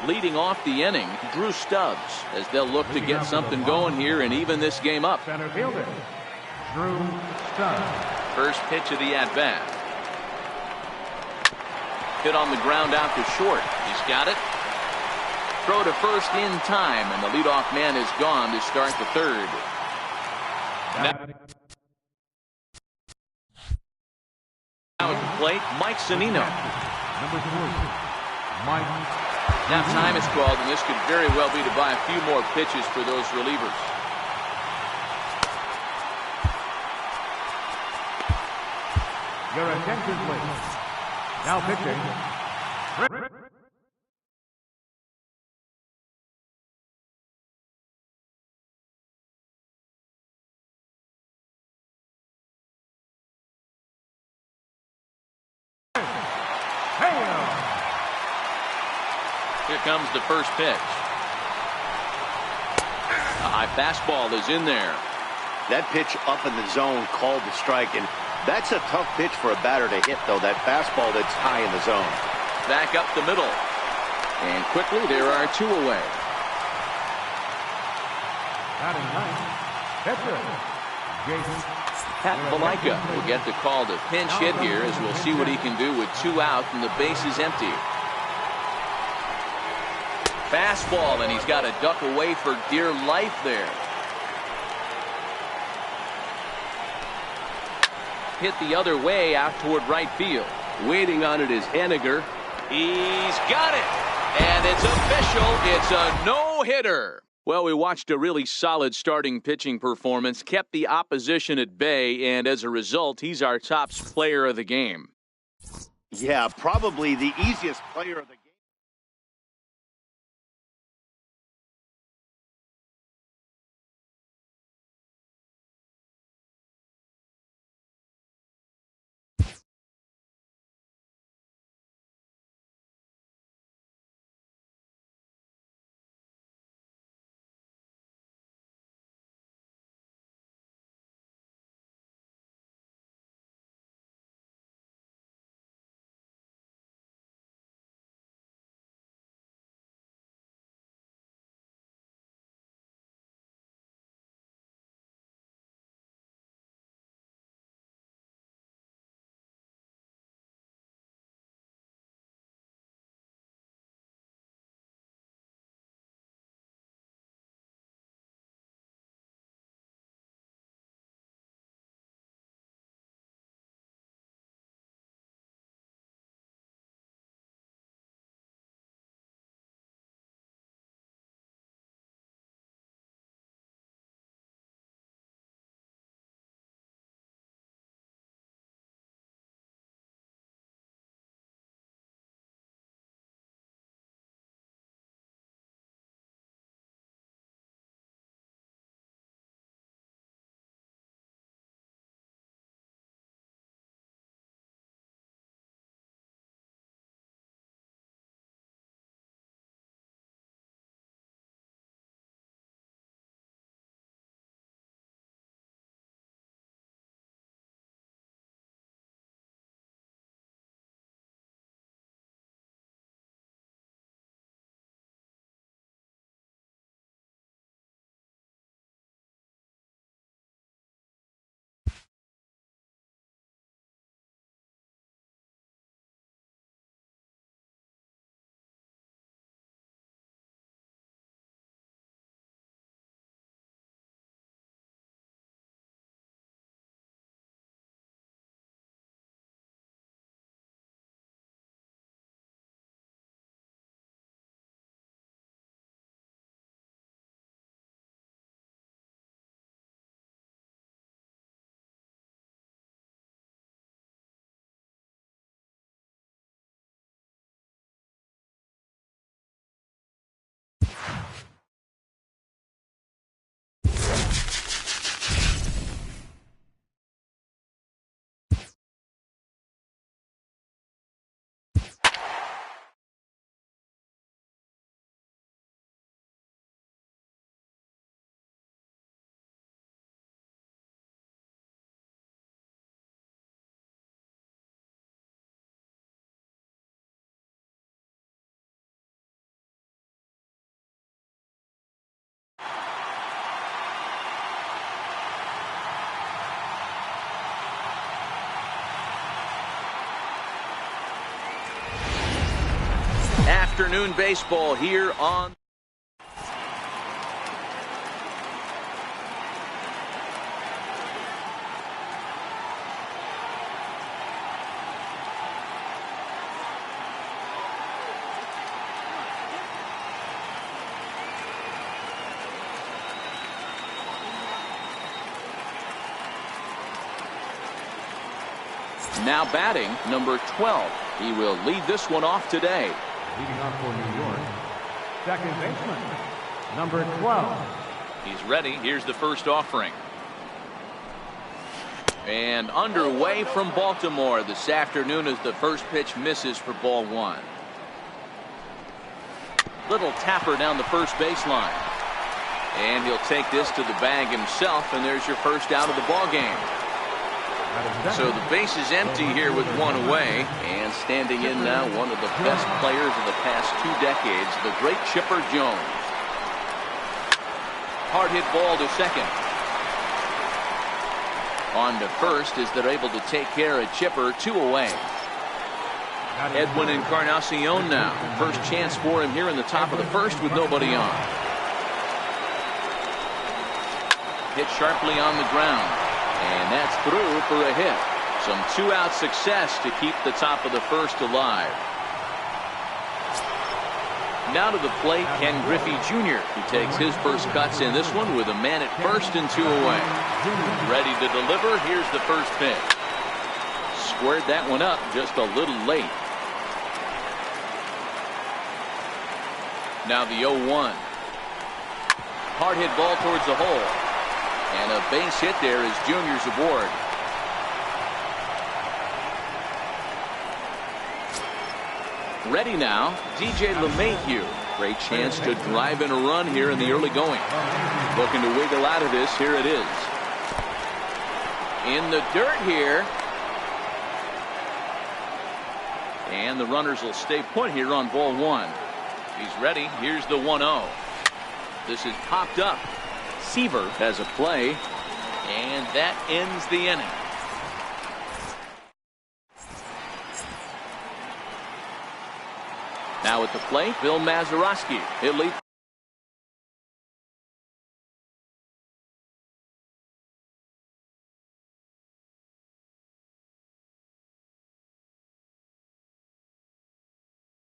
Leading off the inning, Drew Stubbs, as they'll look to get something going here and even this game up. Center fielder, Drew Stubbs. First pitch of the at-bat. Hit on the ground out to short. He's got it. Throw to first in time, and the leadoff man is gone to start the third. Now at the plate, Mike Zunino. Number 3, Mike. Now time is called, and this could very well be to buy a few more pitches for those relievers. Your attention, please. Now pitching. Here comes the first pitch. A high fastball is in there. That pitch up in the zone called the strike, and that's a tough pitch for a batter to hit, though, that fastball that's high in the zone. Back up the middle. And quickly, there are 2 away. Batting ninth, pitcher, Jason. Pat Valaika will get the call to pinch hit here, as we'll see what he can do with 2 out and the base is empty. Fastball, and he's got to duck away for dear life there. Hit the other way out toward right field. Waiting on it is Henniger. He's got it, and it's official. It's a no-hitter. Well, we watched a really solid starting pitching performance, kept the opposition at bay, and as a result, he's our top player of the game. Yeah, probably the easiest player of the game. afternoon baseball here on. Now batting, number 12. He will lead this one off today. Leading off for New York, second baseman, number 12. He's ready. Here's the first offering. And underway from Baltimore this afternoon as the first pitch misses for ball one. Little tapper down the first baseline. And he'll take this to the bag himself, and there's your first out of the ball game. So the base is empty here with one away, and standing in now one of the best players of the past 2 decades, the great Chipper Jones. Hard hit ball to second. On to first as they're able to take care of Chipper. 2 away. Edwin Encarnacion now. First chance for him here in the top of the first with nobody on. Hit sharply on the ground. And that's through for a hit. Some 2-out success to keep the top of the first alive. Now to the plate, Ken Griffey Jr. He takes his first cuts in this one with a man at first and 2 away. Ready to deliver. Here's the first pitch. Squared that one up just a little late. Now the 0-1. Hard hit ball towards the hole. And a base hit there as Junior's aboard. Ready now, DJ LeMahieu. Great chance to drive in a run here in the early going. Looking to wiggle out of this. Here it is. In the dirt here. And the runners will stay put here on ball one. He's ready. Here's the 1-0. This is popped up. Seaver has a play, and that ends the inning. Now at the plate, Bill Mazeroski. He'll lead.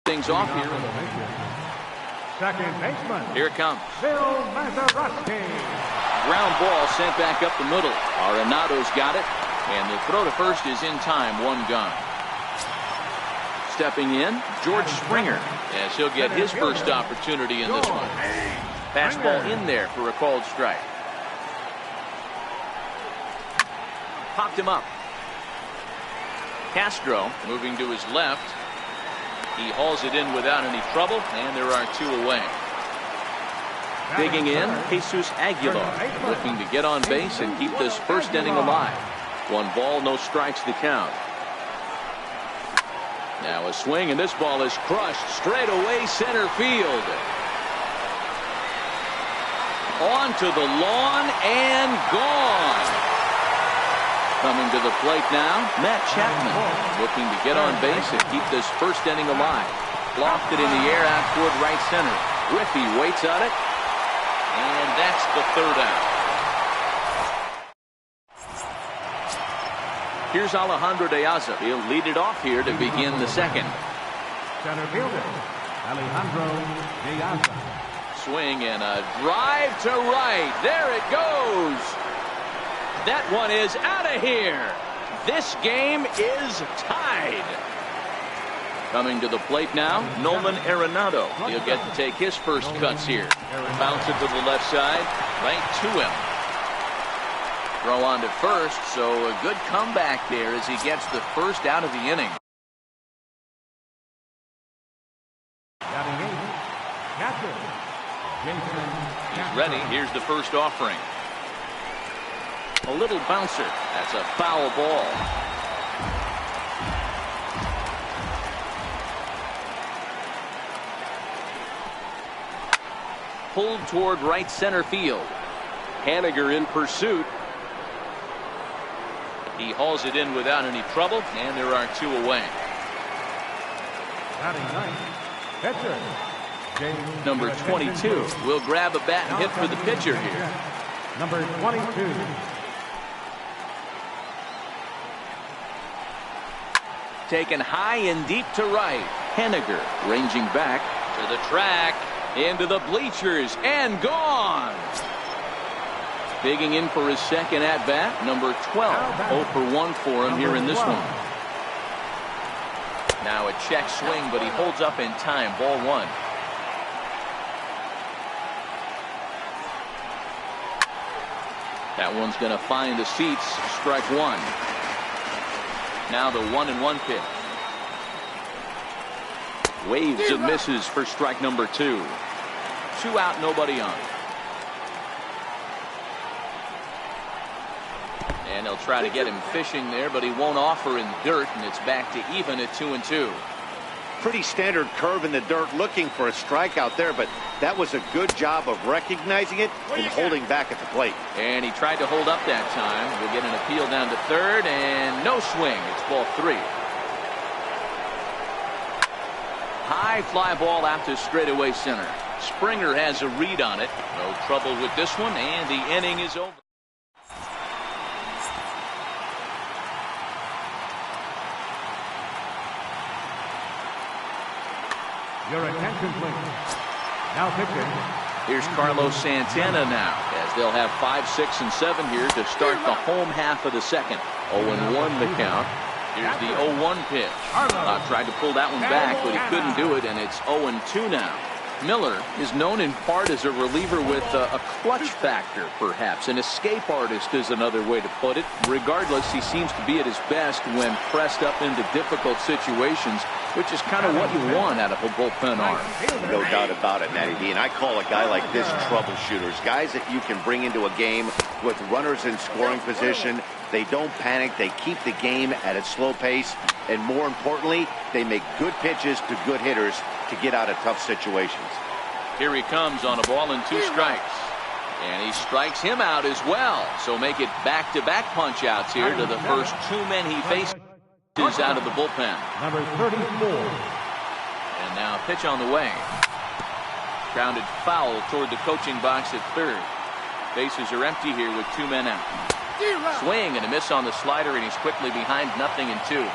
Things off here. Second baseman. Here it comes. Bill Mazeroski. Ground ball sent back up the middle. Arenado's got it. And the throw to first is in time. 1 gone. Stepping in, George Springer. As he'll get his first opportunity in this one. Fastball in there for a called strike. Popped him up. Castro moving to his left. He hauls it in without any trouble, and there are 2 away. Digging in, Jesus Aguilar, looking to get on base and keep this first inning alive. 1 ball, no strikes to count. Now a swing, and this ball is crushed straight away center field. On to the lawn and gone. Coming to the plate now, Matt Chapman, looking to get on base and keep this first inning alive. Lofted in the air out toward right center. Griffey waits on it, and that's the 3rd out. Here's Alejandro De Aza. He'll lead it off here to begin the second. Center fielder, Alejandro De Aza. Swing and a drive to right. There it goes. That one is out of here. This game is tied. Coming to the plate now, Nolan Arenado. He'll get to take his first cuts here. Bounce it to the left side, right to him. Throw on to first, so a good comeback there as he gets the first out of the inning. He's ready. Here's the first offering. A little bouncer. That's a foul ball. Pulled toward right center field. Haniger in pursuit. He hauls it in without any trouble, and there are 2 away. Batting ninth, Pitcher. James Number 22 will grab a bat and hit for the pitcher here. Number 22. Taken high and deep to right. Henniger ranging back to the track, into the bleachers, and gone. Digging in for his second at-bat, number 12. 0 for 1 for him here in this one. Now a check swing, but he holds up in time. Ball 1. That one's going to find the seats. Strike 1. Now the 1-1 pitch. Waves and misses for strike number 2. 2 out, nobody on. And they'll try to get him fishing there, but he won't offer in dirt, and it's back to even at 2-2. Pretty standard curve in the dirt, looking for a strikeout there, but that was a good job of recognizing it and holding back at the plate. And he tried to hold up that time. We'll get an appeal down to third, and no swing. It's ball 3. High fly ball out to straightaway center. Springer has a read on it. No trouble with this one, and the inning is over. Your attention, please. Now pitching. Here's Carlos Santana now, as they'll have 5, 6, and 7 here to start the home half of the second. 0-1 the count. Here's the 0-1 pitch. Tried to pull that one back, but he couldn't do it, and it's 0-2 now. Miller is known in part as a reliever with a clutch factor, perhaps. An escape artist is another way to put it. Regardless, he seems to be at his best when pressed up into difficult situations, which is kind of what you want out of a bullpen arm. No doubt about it, Matty D. And I call a guy like this troubleshooters. Guys that you can bring into a game with runners in scoring position. They don't panic. They keep the game at a slow pace. And more importantly, they make good pitches to good hitters to get out of tough situations. Here he comes on a ball and 2 strikes. And he strikes him out as well. So make it back-to-back punch-outs here to the first 2 men he faces out of the bullpen. Number 34. And now a pitch on the way. Grounded foul toward the coaching box at third. Bases are empty here with 2 men out. Swing and a miss on the slider, and he's quickly behind 0-2.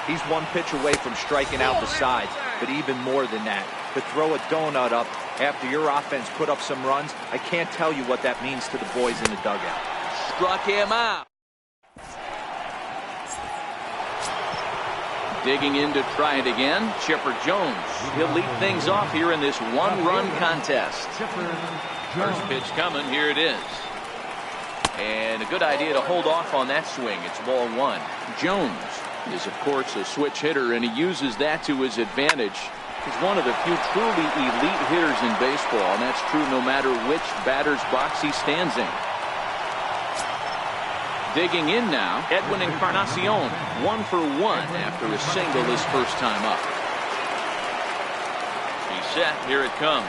He's 1 pitch away from striking out the sides, but even more than that, to throw a donut up after your offense put up some runs, I can't tell you what that means to the boys in the dugout. Struck him out. Digging in to try it again, Chipper Jones. He'll lead things off here in this 1-run contest. First pitch coming, here it is. And a good idea to hold off on that swing. It's ball 1. Jones is, of course, a switch hitter, and he uses that to his advantage. He's one of the few truly elite hitters in baseball, and that's true no matter which batter's box he stands in. Digging in now, Edwin Encarnacion, 1 for 1 after a single his first time up. He's set, here it comes.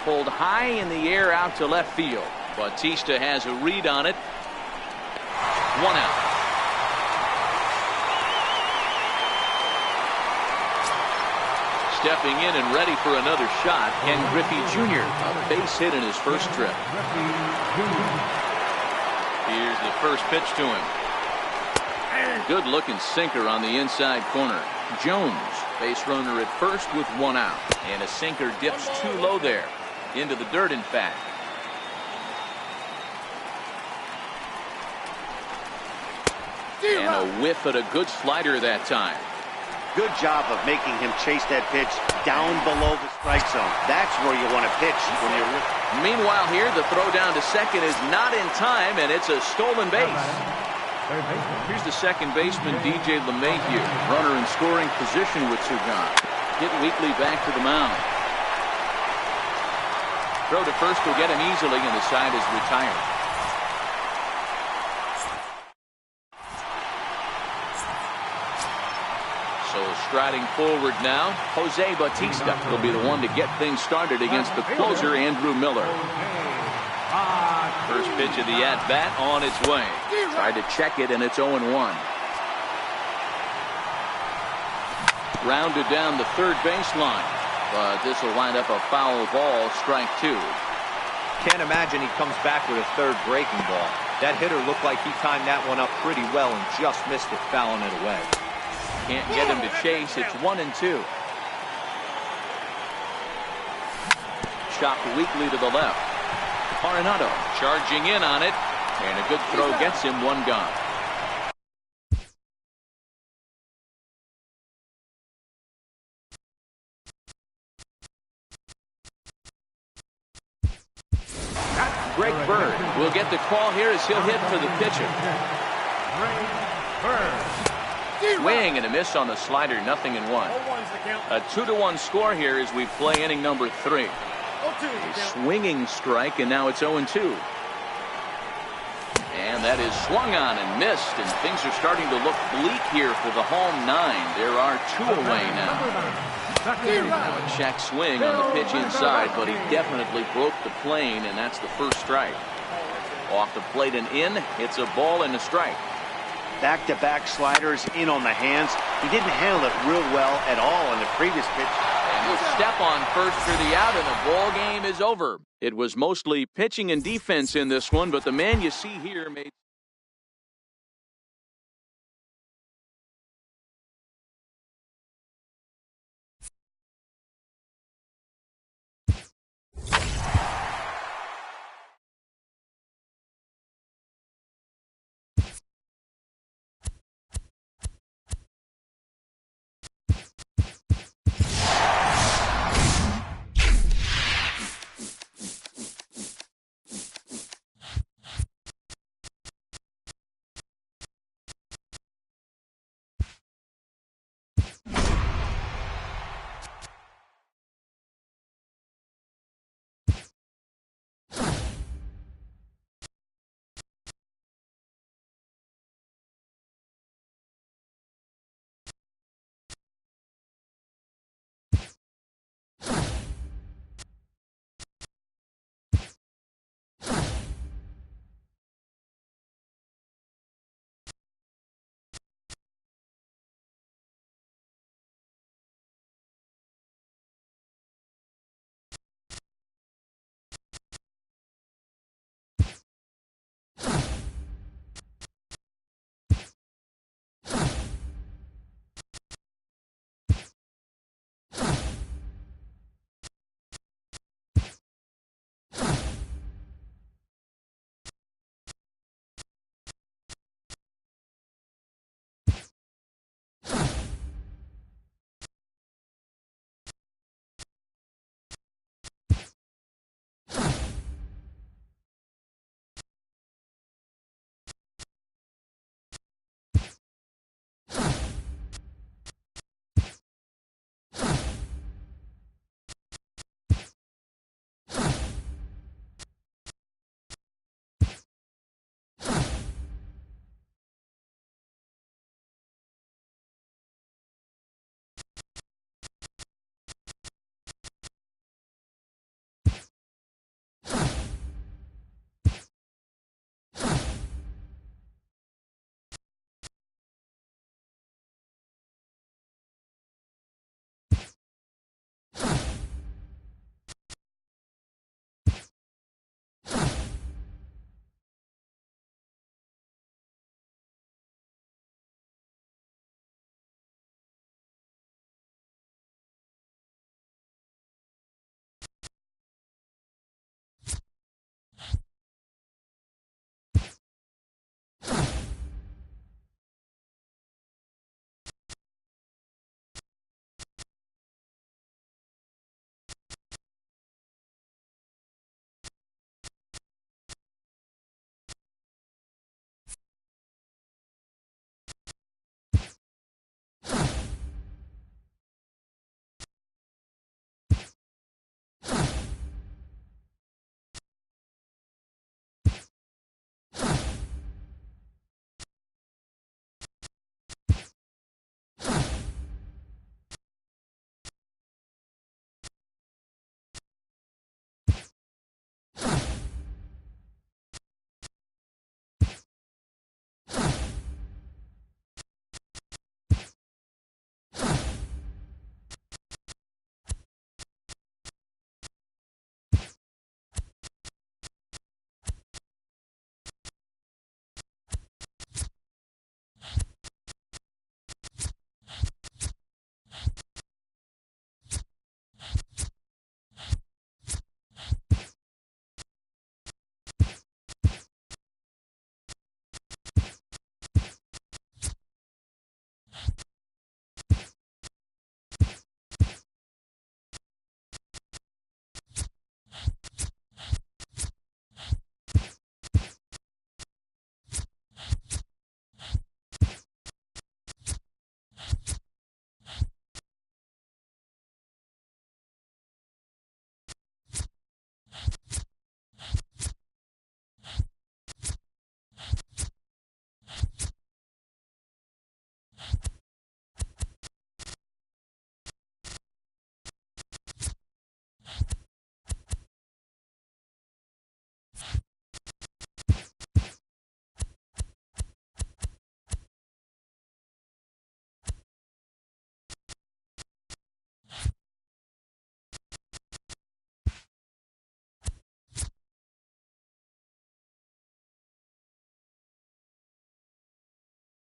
Pulled high in the air out to left field. Bautista has a read on it. 1 out. Stepping in and ready for another shot, Ken Griffey Jr. A base hit in his first trip. Here's the first pitch to him. Good looking sinker on the inside corner. Jones, base runner at first with 1 out. And a sinker dips too low there. Into the dirt, in fact. And a whiff at a good slider that time. Good job of making him chase that pitch down below the strike zone. That's where you want to pitch when you're... Meanwhile here, the throw down to second is not in time, and it's a stolen base. Here's the second baseman, DJ LeMahieu. Runner in scoring position with Sugan. Hit weakly back to the mound. Throw to first will get him easily, and the side is retired. So striding forward now, Jose Bautista will be the one to get things started against the closer, Andrew Miller. First pitch of the at-bat on its way. Tried to check it, and it's 0-1. Rounded down the third baseline, but this will wind up a foul ball, strike 2. Can't imagine he comes back with a third breaking ball. That hitter looked like he timed that one up pretty well and just missed it, fouling it away. Can't get him to chase. It's 1-2. Chopped weakly to the left. Arenado charging in on it, and a good throw gets him one gone. BraydenBurtch will get the call here as he'll hit for the pitcher. Swing and a miss on the slider, 0-1. A 2-1 score here as we play inning number 3. A swinging strike, and now it's 0-2. And that is swung on and missed, and things are starting to look bleak here for the home 9. There are 2 away now. Now a check swing on the pitch inside, but he definitely broke the plane, and that's the first strike. Off the plate and in, it's a ball and a strike. Back-to-back sliders in on the hands. He didn't handle it real well at all on the previous pitch. And he'll step on first for the out, and the ball game is over. It was mostly pitching and defense in this one, but the man you see here made